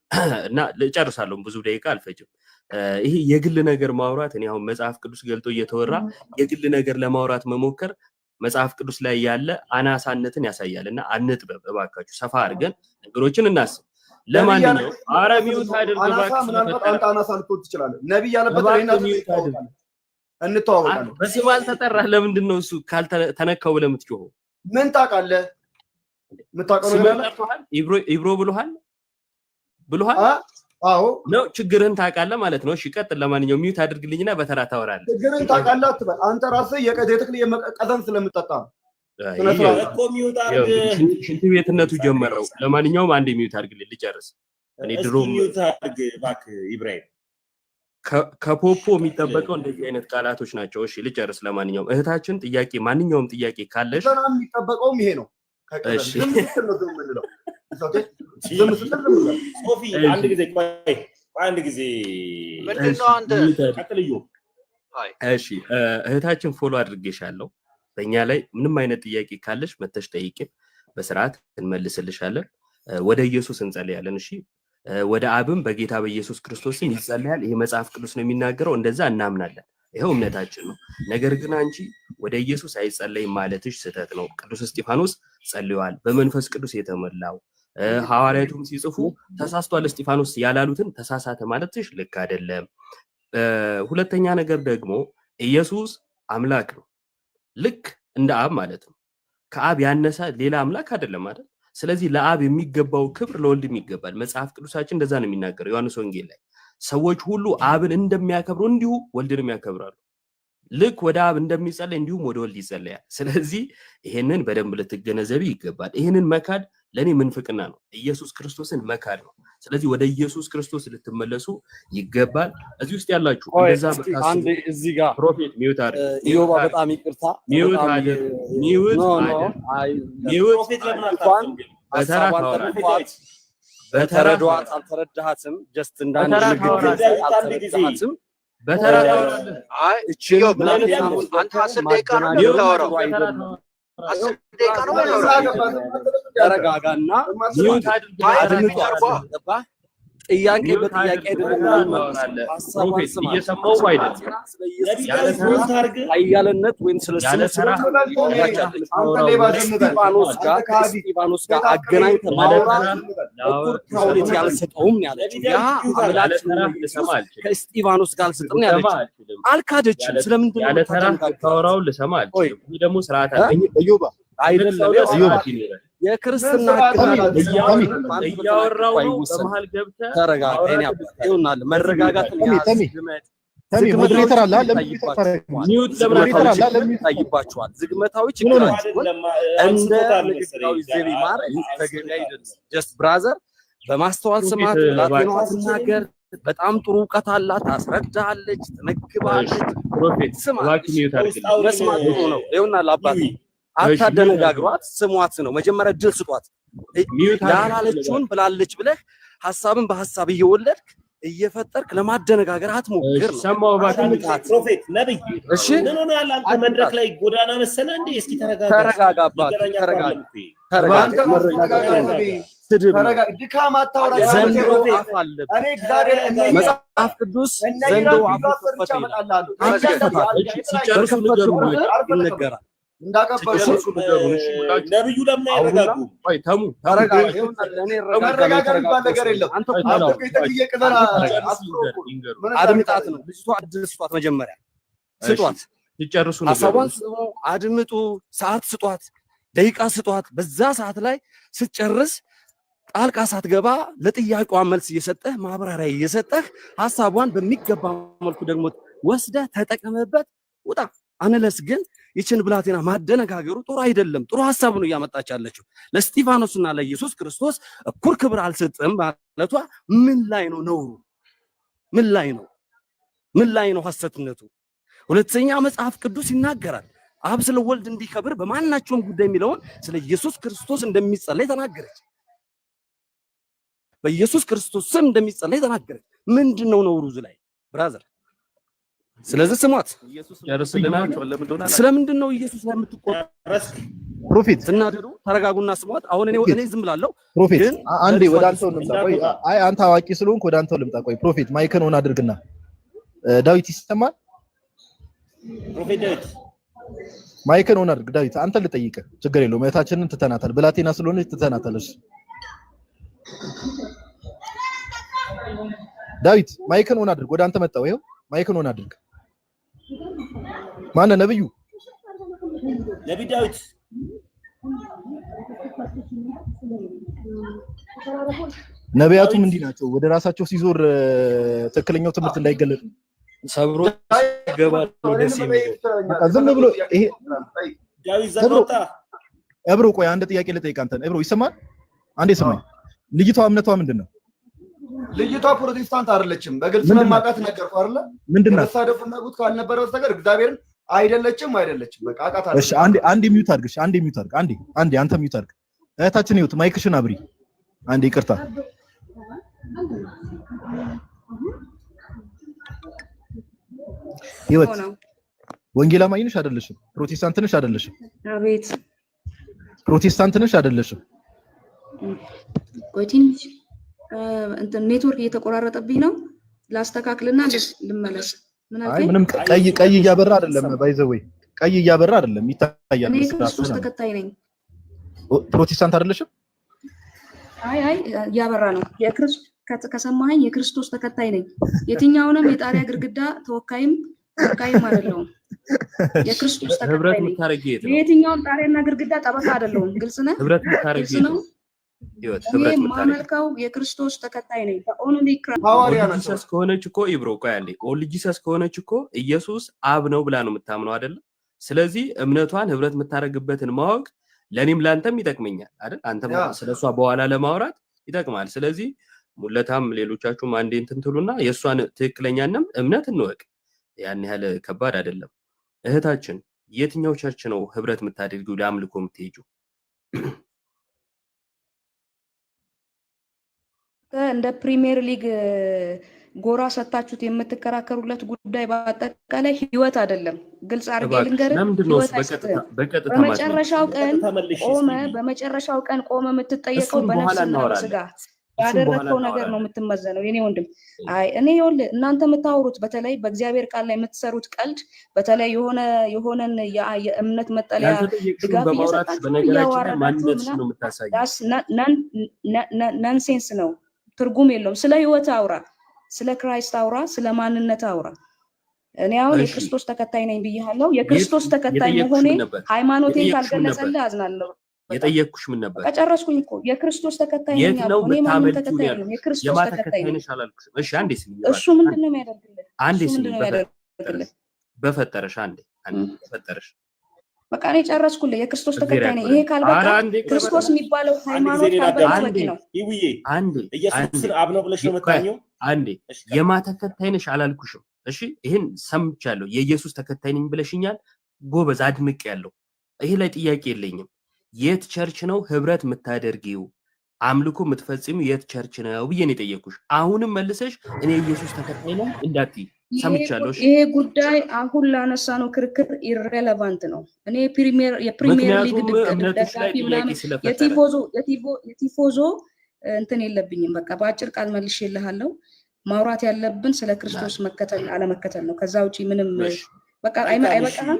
እና ልጨርሳለሁ። ብዙ ደቂቃ አልፈጅም። ይሄ የግል ነገር ማውራት እኔ አሁን መጽሐፍ ቅዱስ ገልጦ እየተወራ የግል ነገር ለማውራት መሞከር መጽሐፍ ቅዱስ ላይ ያለ አናሳነትን ያሳያልና አንጥበብ። እባካችሁ ሰፋ አድርገን ነገሮችን እናስብ። ለማንኛውም አረ ሚውት አድርግ እባክህ። አንተ አናሳ ልትወድ ትችላለህ። ነብይ ያለበት ለይና እንተዋወቃለን። በስም አልተጠራህ። ለምንድን ነው እሱ ካልተነካው ብለህ የምትጮኸው? ምን ታውቃለህ? የምታውቀው ነገር አለ? ኢብሮ ብሎሃል? አዎ ነው ችግርህን ታውቃለህ ማለት ነው። እሺ ቀጥል። ለማንኛውም ሚውት አድርግልኝና በተራ ታወራለህ። ችግርህን ታውቃለህ አትበል። አንተ ራስህ የተክል የመቀጠን ስለምጠጣ እኮ ሚውት አድርግ። ሽንት ቤትነቱ ጀመረው። ለማንኛውም አንዴ ሚውት አድርግልኝ ልጨርስ። እኔ ድሮ ሚውት አድርግ እባክህ ኢብራሂም። ከፖፖ የሚጠበቀው እንደዚህ አይነት ቃላቶች ናቸው። እሺ ልጨርስ። ለማንኛውም እህታችን ጥያቄ ማንኛውም ጥያቄ ካለሽ የሚጠበቀውም ይሄ ነው። እሺ ሶፊ አንድ ጊዜ ቆይ አንድ ጊዜ ምንድነው አንተ ቀጥልዩ። እሺ እህታችን ፎሎ አድርጌሻለሁ። በእኛ ላይ ምንም አይነት ጥያቄ ካለሽ መተሽ ጠይቂን፣ በስርዓት እንመልስልሻለን። ወደ ኢየሱስ እንጸልያለን። እሺ ወደ አብም በጌታ በኢየሱስ ክርስቶስም ይጸልያል። ይሄ መጽሐፍ ቅዱስ ነው የሚናገረው። እንደዛ እናምናለን። ይሄው እምነታችን ነው። ነገር ግን አንቺ ወደ ኢየሱስ አይጸለይም ማለትሽ ስህተት ነው። ቅዱስ እስጢፋኖስ ጸልዮአል፣ በመንፈስ ቅዱስ የተሞላው ሐዋርያቱም ሲጽፉ ተሳስቷል እስጢፋኖስ ያላሉትን ተሳሳተ ማለትሽ ልክ አይደለም። ሁለተኛ ነገር ደግሞ ኢየሱስ አምላክ ነው፣ ልክ እንደ አብ ማለት ነው። ከአብ ያነሰ ሌላ አምላክ አይደለም አይደል? ስለዚህ ለአብ የሚገባው ክብር ለወልድም ይገባል። መጽሐፍ ቅዱሳችን እንደዛ ነው የሚናገረው። ዮሐንስ ወንጌል ላይ ሰዎች ሁሉ አብን እንደሚያከብሩ እንዲሁ ወልድንም ያከብራሉ። ልክ ወደ አብ እንደሚጸለይ እንዲሁም ወደ ወልድ ይጸለያል። ስለዚህ ይሄንን በደንብ ልትገነዘቢ ይገባል። ይሄንን መካድ ለኔ ምንፍቅና ነው፣ ኢየሱስ ክርስቶስን መካድ ነው። ስለዚህ ወደ ኢየሱስ ክርስቶስ ልትመለሱ ይገባል። እዚህ ውስጥ ያላችሁ እንደዛ አንድ እዚህ ጋር ፕሮፌት ሚውት አድርግ። ኢዮባ በጣም ይቅርታ ሚውት አድርግ። ሚውት ፕሮፌት ለምን አታውቅም? በተራ ታወራለህ። በተረዷት አልተረዳሃትም። ጀስት እንዳንድ ንግግር አልተረዳሃትም። በተራ ታወራለህ። አይ እቺዮ ብላቴናውን አንተ 10 ደቂቃ ነው የምታወራው። 10 ደቂቃ ነው የምታወራው። ተረጋጋና ሚውት አድርገህ ጥያቄ በጥያቄ አይደለም ሀሳቡን እየሰማው አይደለም አያለነት ወይም ስለስለስ እስጢፋኖስ ጋር አገናኝተህ ማውራት ኦፖርቹኒቲ ያልሰጠውም ያለችው ያ አምላክ ከእስጢፋኖስ ጋር አልሰጠም ያለችው አልካደችም። ስለምንድን ነው ያለ ተራ ታወራው ልሰማ አልችልም። ይሄ ደግሞ ስርዓት አለኝ እዮባ አይደለም የክርስትና እያወራው ነው። በመሃል ገብተህ ተረጋጋ። እኔ አባቴውናል መረጋጋት ሞዴሬተር አለ ሚውት ለምታይባችኋል። ዝግመታዊ ችግራችሁ እንደ ንግግራዊ ዘይቤ ማረግ ተገቢ አይደለም። ጀስት ብራዘር በማስተዋል ስማት ላቴኗ ትናገር። በጣም ጥሩ እውቀት አላት፣ ታስረዳለች፣ ትመግባለች። ፕሮፌት ስማ መስማት ጥሩ ነው። ይኸውናል አባቴ አታደነጋግሯት፣ ስሟት ነው መጀመሪያ ድል ስጧት። ያላለችውን ብላለች ብለህ ሐሳብን በሐሳብ እየወለድክ እየፈጠርክ ለማደነጋገር አትሞክር። ሰማው ባካት ፕሮፌት ነብይ እሺ ምን ሆነ ያለ አንተ መድረክ ላይ ጎዳና መሰለ እንዴ? እስኪ ተረጋጋ። ተረጋጋ አባት ተረጋጋ። ተረጋጋ። ድካም አታውራ። ዘንድሮ እኔ እግዚአብሔር መጽሐፍ ቅዱስ ዘንድሮ አፈፈተ ሲጨርሱ ይነገራል። እንዳቀበሉ ነብዩ ለምን አይረጋጉ? ወይ ተሙ ተረጋጋ። ተረጋጋ ነገር የለም። አንተ አድምጣት ነው ልጅቷ አድምጧት። መጀመሪያ ስጧት፣ ሲጨርሱ ሐሳቧን አድምጡ። ሰዓት ስጧት፣ ደቂቃ ስጧት። በዛ ሰዓት ላይ ስትጨርስ ጣልቃ ሳትገባ ለጥያቄዋ መልስ እየሰጠህ ማብራሪያ እየሰጠህ ሐሳቧን በሚገባ መልኩ ደግሞ ወስደህ ተጠቀመበት። ውጣ አንለስ ግን ይችን ብላቴና ማደነጋገሩ ጥሩ አይደለም። ጥሩ ሐሳብ ነው እያመጣች ያለችው። ለእስጢፋኖስና ለኢየሱስ ክርስቶስ እኩል ክብር አልሰጥም ማለቷ ምን ላይ ነው ነውሩ? ምን ላይ ነው? ምን ላይ ነው ሐሰትነቱ? ሁለተኛ መጽሐፍ ቅዱስ ይናገራል። አብ ስለ ወልድ እንዲከብር በማናቸውም ጉዳይ የሚለውን ስለ ኢየሱስ ክርስቶስ እንደሚጸለይ ተናገረች። በኢየሱስ ክርስቶስ ስም እንደሚጸለይ ተናገረች። ምንድነው ነውሩ ላይ ብራዘር? ስለዚህ ስሟት። ስለምንድን ነው ኢየሱስ ላይ የምትቆረስ? ፕሮፌት ስናደዱ ተረጋጉና ስሟት። አሁን እኔ ዝም ብላለሁ። ፕሮፌት አንዴ ወደ አንተው ልምጣ። ቆይ አይ አንተ አዋቂ ስለሆንክ ወደ አንተው ልምጣ። ቆይ ፕሮፌት ማይክን ኦን አድርግና ዳዊት ይሰማል? ፕሮፌት ዳዊት ማይክን ኦን አድርግ። ዳዊት አንተ ልጠይቅ፣ ችግር የለውም። እህታችንን ትተናታል፣ ብላቴና ስለሆነች ትተናታለች። ዳዊት ማይክን ኦን አድርግ። ወደ አንተ መጣው። ይኸው ማይክን ኦን አድርግ። ማነው ነብዩ? ነብይ ዳዊት ነቢያቱም እንዲህ ናቸው። ወደ ራሳቸው ሲዞር ትክክለኛው ትምህርት እንዳይገለጥ ሰብሮ ይገባል። ደስ የሚል ዝም ብሎ ይሄ ዳዊት ዘሮታ እብሮ ቆይ አንድ ጥያቄ ልጠይቅ። አንተን እብሮ ይሰማል? አንዴ ስማኝ። ልጅቷ እምነቷ ምንድነው? ልጅቷ ፕሮቴስታንት አይደለችም። በግልጽ ስለማውቃት ነገርኩ አይደለ? ምንድነው? ተሳደፍ ፍላጎት ካልነበረ በስተቀር እግዚአብሔርን አይደለችም። በቃ አውቃታለሁ። እሺ አንዴ ሚውት አድርግ። አንዴ ሚውት አድርግ። አንዴ አንተ ሚውት አድርግ። እህታችን ይሁት ማይክሽን አብሪ። አንዴ ይቅርታ። ይወት ወንጌላማኝ ነሽ አይደለሽም? ፕሮቴስታንት ነሽ አይደለሽም? አቤት ፕሮቴስታንት ነሽ አይደለሽም? ቆይ ትንሽ እንትን ኔትወርክ እየተቆራረጠብኝ ነው። ላስተካክልና ልመለስ። ምንም ቀይ እያበራ አይደለም። ባይዘወይ ቀይ እያበራ አይደለም፣ ይታያል። እኔ ክርስቶስ ተከታይ ነኝ። ፕሮቴስታንት አይደለሽም? አይ እያበራ ነው። ከሰማኸኝ የክርስቶስ ተከታይ ነኝ። የትኛውንም የጣሪያ ግድግዳ ተወካይም አይደለሁም። የክርስቶስ ተከታይ ነኝ። የትኛውም ጣሪያና ግድግዳ ጠበቃ አይደለሁም። ግልጽ ነው። ግልጽ ነው። የማመልከው የክርስቶስ ተከታይ ነኝ። ኦንሊ ጂሰስ ከሆነች እኮ ኢብሮ ቆይ አንዴ ኦንሊ ጂሰስ ከሆነች እኮ ኢየሱስ አብ ነው ብላ ነው የምታምነው አይደል? ስለዚህ እምነቷን ህብረት የምታደርግበትን ማወቅ ለኔም ላንተም ይጠቅመኛል አይደል? አንተም ስለሷ በኋላ ለማውራት ይጠቅማል። ስለዚህ ሙለታም ሌሎቻችሁም አንዴ እንትን ትሉና የሷን ትክክለኛንም እምነት እንወቅ። ያን ያህል ከባድ አይደለም። እህታችን የትኛው ቸርች ነው ህብረት የምታደርጊው ለአምልኮ የምትሄጂው? እንደ ፕሪሚየር ሊግ ጎራ ሰጣችሁት የምትከራከሩለት ጉዳይ በአጠቃላይ ህይወት አይደለም። ግልጽ አድርጌ ልንገርህ፣ ህይወት አይሰጥህም። በመጨረሻው ቀን ቆመ የምትጠየቀው በነፍስና በስጋ ያደረከው ነገር ነው የምትመዘነው። የኔ ወንድም አይ እኔ ይኸውልህ እናንተ የምታወሩት በተለይ በእግዚአብሔር ቃል ላይ የምትሰሩት ቀልድ በተለይ የሆነን የእምነት መጠለያ ድጋፍ እየሰጣችሁ እያዋረዳችሁ ናንሴንስ ነው፣ ትርጉም የለውም። ስለ ህይወት አውራ፣ ስለ ክራይስት አውራ፣ ስለ ማንነት አውራ። እኔ አሁን የክርስቶስ ተከታይ ነኝ ብያለሁ። የክርስቶስ ተከታይ መሆኔ ሃይማኖቴን ካልገለጸልህ አዝናለሁ። የጠየቅኩሽ ምን ነበር? ከጨረስኩኝ እኮ የክርስቶስ ተከታይ ነኝ ያለው እኔ ማንም ተከታይ ነኝ። የክርስቶስ ተከታይ ነኝ አላልኩሽም። እሺ አንዴ ስሚ። እሱ ምንድነው የሚያደርግልህ? አንዴ ስሚ። በፈጠረሽ አንዴ በፈጠረሽ በቃ እኔ ጨረስኩልህ። የክርስቶስ ተከታይ ነኝ። ይሄ ካልበቃ ክርስቶስ የሚባለው ሃይማኖት ካልበቃ በቂ ነው። ይውዬ አንዴ ኢየሱስን አብ ነው ብለሽ ነው የምታኘው? አንዴ የማ ተከታይ ነሽ አላልኩሽም። እሺ ይሄን ሰምቻለሁ። የኢየሱስ ተከታይ ነኝ ብለሽኛል። ጎበዝ አድምቄያለሁ። ይሄ ላይ ጥያቄ የለኝም። የት ቸርች ነው ህብረት የምታደርጊው አምልኮ የምትፈጽሚው የት ቸርች ነው ብዬ ነው የጠየኩሽ። አሁንም መልሰሽ እኔ ኢየሱስ ተከታይ ነኝ እንዳትዪ ሰምቻለሁ። ይሄ ጉዳይ አሁን ላነሳ ነው ክርክር ኢሬሌቫንት ነው። እኔ የፕሪሚየር ሊግ ደጋፊ ምናምን የቲፎዞ እንትን የለብኝም። በቃ በአጭር ቃል መልሼልሃለሁ። ማውራት ያለብን ስለ ክርስቶስ መከተል አለመከተል ነው። ከዛ ውጪ ምንም በቃ አይበቃህም።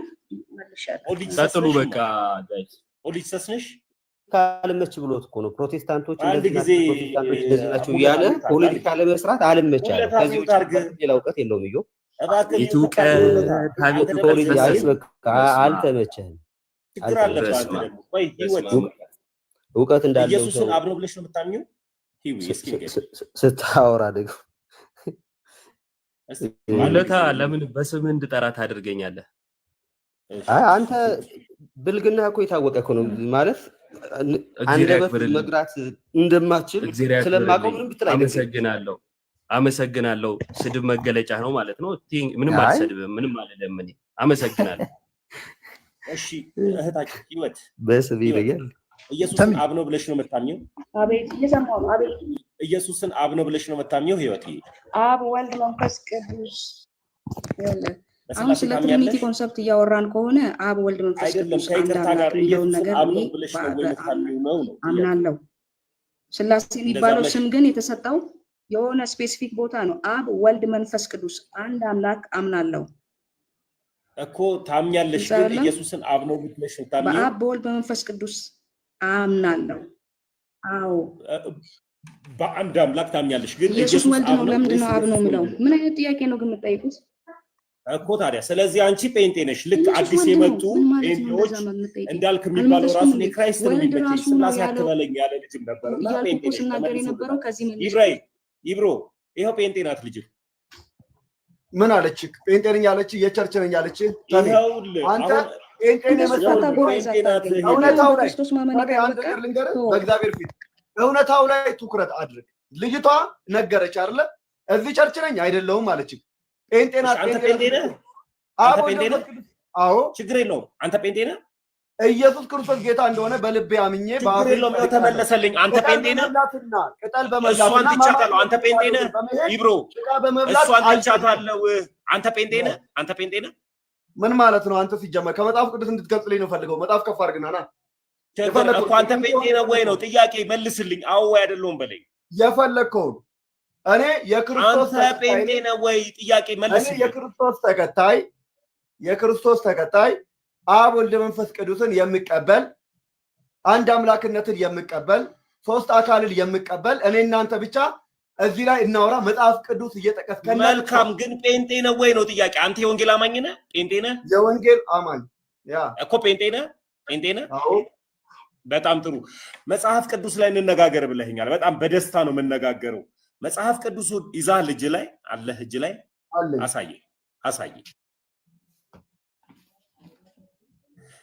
መልሻለሁ። ቀጥሉ በቃ ጋይስ። ኦሊሰስ ነሽ ካልመች ብሎት እኮ ነው ፕሮቴስታንቶች እንደዚህ ናቸው እያለ ፖለቲካ ለመስራት አልመቻለ። ከዚህ ውጭ ሌላ እውቀት የለውም። እዩ አልተመቸህም። እውቀት እንዳለው ኢየሱስን አብ ነው ብለሽ ነው የምታምኚው? ስታወራ ደግሞ ማለታ ለምን በስምህ እንድጠራ ታደርገኛለህ? አንተ ብልግና እኮ የታወቀ እኮ ነው ማለት አንደበት መግራት እንደማትችል ስለማውቀው ምንም ብትል አመሰግናለሁ። አመሰግናለሁ። ስድብ መገለጫ ነው ማለት ነው። ምንም አልሰድብም፣ ምንም አይደለም። እኔ አመሰግናለሁ። እሺ እህታችን ህይወት በስብ ይለያል። ኢየሱስን አብ ነው ብለሽ ነው የምታምኚው? አቤት እየሰማሁ ነው። አቤት ኢየሱስን አብ ነው ብለሽ ነው የምታምኚው? ህይወት አብ ወልድ መንፈስ ቅዱስ አሁን ስለ ትሪኒቲ ኮንሰፕት እያወራን ከሆነ አብ ወልድ መንፈስ ቅዱስ አንድ አምላክ የሚለውን ነገር አምናለሁ። ስላሴ የሚባለው ስም ግን የተሰጠው የሆነ ስፔሲፊክ ቦታ ነው። አብ ወልድ መንፈስ ቅዱስ አንድ አምላክ አምናለሁ እኮ ታምኛለሽ። ግን ኢየሱስን አብ ነው ብለሽ ታምኚው? በአብ በወልድ በመንፈስ ቅዱስ አምናለሁ። አዎ በአንድ አምላክ ታምኛለሽ። ግን ኢየሱስ ወልድ ነው ለምንድን ነው አብ ነው የምለው? ምን አይነት ጥያቄ ነው ግን የምትጠይቁት እኮ ታዲያ? ስለዚህ አንቺ ጴንጤ ነሽ። ልክ አዲስ የመጡ ጴንጤዎች እንዳልክ የሚባለው ራሱ ክራይስት ነው የሚመጪ ስላሴ አትበለኝ ያለ ልጅም ነበርና ጴንጤ ነሽ ተናገር የነበረው ከዚህ ምን ይብሮ ይሄው ጴንጤ ናት ልጅ። ምን አለች? ጴንጤ ነኝ ያለች የቸርች ነኝ ያለች። አንተ ጴንጤ ነህ መስሎህ እውነታው ላይ በእግዚአብሔር ፊት እውነታው ላይ ትኩረት አድርግ። ልጅቷ ነገረች አይደለ? እዚህ ቸርች ነኝ አይደለሁም አለች። ጴንጤ ናት። አንተ ጴንጤ ነህ? አንተ ጴንጤ ነህ? አዎ ችግር የለውም። አንተ ጴንጤ ነህ? ኢየሱስ ክርስቶስ ጌታ እንደሆነ በልቤ አምኜ ችግር የለውም። ያው ተመለሰልኝ። አንተ ጴንጤ ነህ? ቅጠል በመብላት እሷን ትቻታለሁ። አንተ ጴንጤ ነህ? ይብሮ እሷን ትቻታለሁ። አንተ ጴንጤ ነህ? አንተ ጴንጤ ነህ? ምን ማለት ነው? አንተ ሲጀመር ከመጽሐፍ ቅዱስ እንድትገልጽልኝ ነው ፈልገው። መጽሐፍ ከፍ አድርግና ና እኮ አንተ ጴንጤ ነህ ወይ ነው ጥያቄ። መልስልኝ። አዎ ወይ አይደለሁም በለኝ። የፈለግከውን እኔ የክርስቶስ ጴንጤ ነህ ወይ ጥያቄ መልስልኝ። የክርስቶስ ተከታይ አብ ወልድ መንፈስ ቅዱስን የሚቀበል አንድ አምላክነትን የሚቀበል ሶስት አካልን የሚቀበል እኔ እናንተ ብቻ እዚህ ላይ እናወራ። መጽሐፍ ቅዱስ እየጠቀስከ መልካም። ግን ጴንጤ ነህ ወይ ነው ጥያቄ። አንተ የወንጌል አማኝ ነህ? ጴንጤ ነህ? የወንጌል አማኝ ያ እኮ ጴንጤ ነህ? ጴንጤ ነህ? አዎ። በጣም ጥሩ። መጽሐፍ ቅዱስ ላይ እንነጋገር ብለኸኛል። በጣም በደስታ ነው የምነጋገረው። መጽሐፍ ቅዱስ ይዛህ እጅ ላይ አለ? እጅ ላይ አሳየ።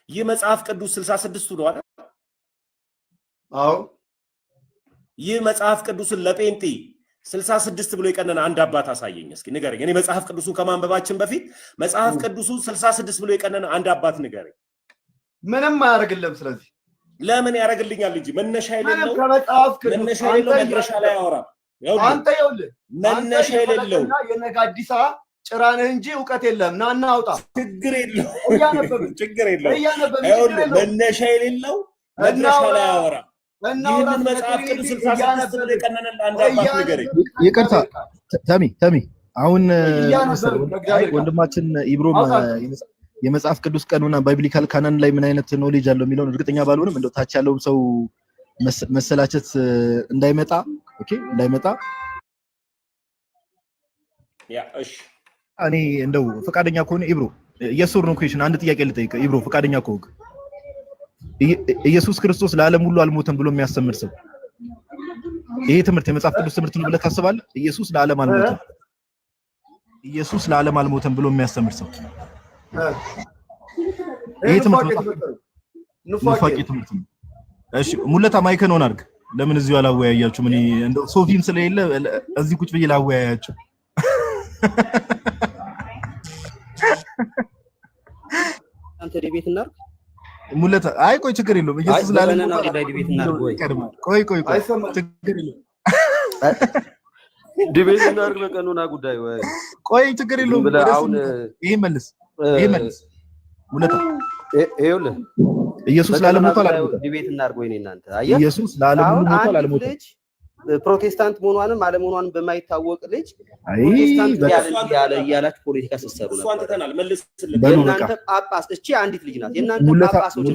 ይህ መጽሐፍ ቅዱስ 66 ነው አይደል? አዎ። ይህ መጽሐፍ ቅዱስን ለጴንጤ 66 ብሎ የቀነነ አንድ አባት አሳየኝ እስኪ ንገረኝ። እኔ መጽሐፍ ቅዱሱን ከማንበባችን በፊት መጽሐፍ ቅዱሱን 66 ብሎ የቀነነ አንድ አባት ንገረኝ። ምንም አያደርግልም። ስለዚህ ለምን ያደርግልኛል እንጂ መነሻ የሌለው ከመጽሐፍ ቅዱስ መነሻ የሌለው መድረሻ ላይ አወራም። አንተ ይኸውልህ መነሻ የሌለው የነጋዲሳ ጭራነህ እንጂ ዕውቀት የለም። ናና አውጣ። ችግር የለው ችግር የለው። መነሻ የሌለው መነሻ ላይ አወራ። ይህንን መጽሐፍ ቅዱስ 66 ብለህ የቀነነን አንድ አባት ንገረኝ። ይቅርታ ተሚ አሁን ወንድማችን ኢብሮም የመጽሐፍ ቅዱስ ቀኑና ባይብሊካል ካናን ላይ ምን አይነት ኖሌጅ አለው የሚለውን እርግጠኛ ባልሆንም እንደው ታች ያለውም ሰው መሰላቸት እንዳይመጣ እንዳይመጣ እሺ እኔ እንደው ፈቃደኛ ከሆነ ኢብሮ የሱር ነው ኩዌሽን አንድ ጥያቄ ልጠይቅ። ኢብሮ ፈቃደኛ ከሆነ ኢየሱስ ክርስቶስ ለዓለም ሁሉ አልሞተም ብሎ የሚያስተምር ሰው ይሄ ትምህርት የመጽሐፍ ቅዱስ ትምህርት ነው ብለህ ታስባለህ? ኢየሱስ ለዓለም አልሞተም፣ ኢየሱስ ለዓለም አልሞተም ብሎ የሚያስተምር ሰው ይሄ ትምህርት ኑፋቄ ትምህርት ነው። እሺ ሙለታ ማይከን ሆነ አድርግ። ለምን እዚሁ አላወያያችሁ? ምን እንደው ሶፊም ስለሌለ እዚህ ቁጭ ብዬ ላወያያችሁ። አንተ ዲቤት እናርግ ሙለታ። አይ ቆይ ችግር የለውም። ኢየሱስ ለዓለም ነው ዲቤት እናርግ። ቆይ ችግር የለውም። ዲቤት እናርግ በቀኑና ጉዳይ ወይ ቆይ ችግር የለውም። ይሄ መልስ ሙለታ ይኸውልህ ኢየሱስ ለዓለም ሞቷል አልሞተም? ዲቤት እናርግ ወይ እናንተ አየህ፣ ኢየሱስ ለዓለም ሞቷል አልሞተም? ፕሮቴስታንት መሆኗንም አለመሆኗንም በማይታወቅ ልጅ ፕሮቴስታንት ያላችሁ ፖለቲካ ስትሰሩ ነበር። የእናንተ ጳጳስ እቺ አንዲት ልጅ ናት። የእናንተ ጳጳሶች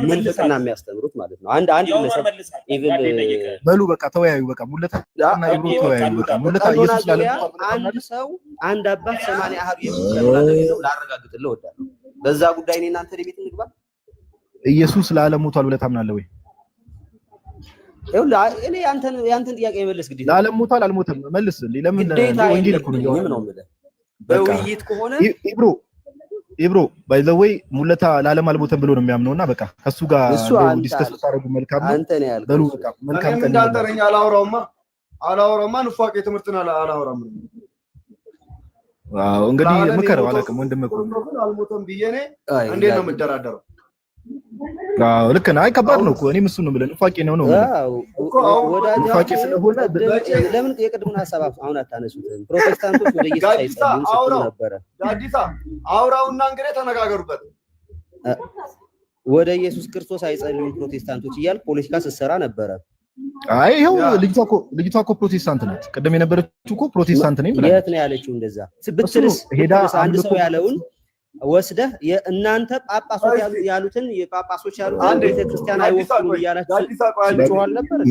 ምንፍቅና የሚያስተምሩት ማለት ነው። አንድ ግለሰብ ኢቭን በሉ በቃ ተወያዩ። በቃ ሙለታ እና ኢብሮ ተወያዩ። በቃ ሙለታ ኢየሱስ ለዓለም አንድ ሰው አንድ አባት 80 አሃብ የሚቀርበው ላረጋግጥልህ እወዳለሁ። በዛ ጉዳይ እኔ እናንተ ዲቤት እንግባ። ኢየሱስ ለዓለም ሞቷል ብለህ ታምናለህ ወይ? እኔ ያንተን ጥያቄ መልስ ግዴታ። ለዓለም ሞቷል አልሞተም መልስ። ለምን ወንጌል እኮ ነው በውይይት ከሆነ ኢብሮ ባይ ዘ ዌይ ሙለታ ለዓለም አልሞተም ብሎ ነው የሚያምነውና በቃ ከሱ ጋር ዲስከስ ታደርጉ መልካም ነው። አንተ ነው ያልከው። በሉ በቃ መልካም ቀን እንዳንተረኛ አላወራውማ ኑፋቄ ትምህርትን አላወራም። ዋው እንግዲህ ምከረው አላውቅም። ወንድም እኮ አልሞተም ብዬ እኔ እንዴት ነው የምደራደረው? አዎ ልክ ነህ። አይ ከባድ ነው እኮ እኔም እሱን ነው የምልህ። ኑፋቄ ነው ኑፋቄ ስለሆነ ለምን የቅድሙን ሐሳብ አሁን አታነሱትም? ፕሮቴስታንቶች ወደ ኢየሱስ አይጸልዩም ነበር። አዲስ አውራውና እንግዲህ ተነጋገሩበት። ወደ ኢየሱስ ክርስቶስ አይጸልዩም ፕሮቴስታንቶች እያል ፖለቲካ ስትሰራ ነበረ። አይ ይሄው ልጅቷ እኮ ፕሮቴስታንት ናት። ቀደም የነበረችው እኮ ፕሮቴስታንት ነኝ ብላ የት ነው ያለችው? እንደዛ ብትልስ አንድ ሰው ያለውን ወስደህ የእናንተ ጳጳሶች ያሉትን የጳጳሶች ያሉትን ቤተክርስቲያን አይወክሉም እያላችሁ ጮሃል ነበር።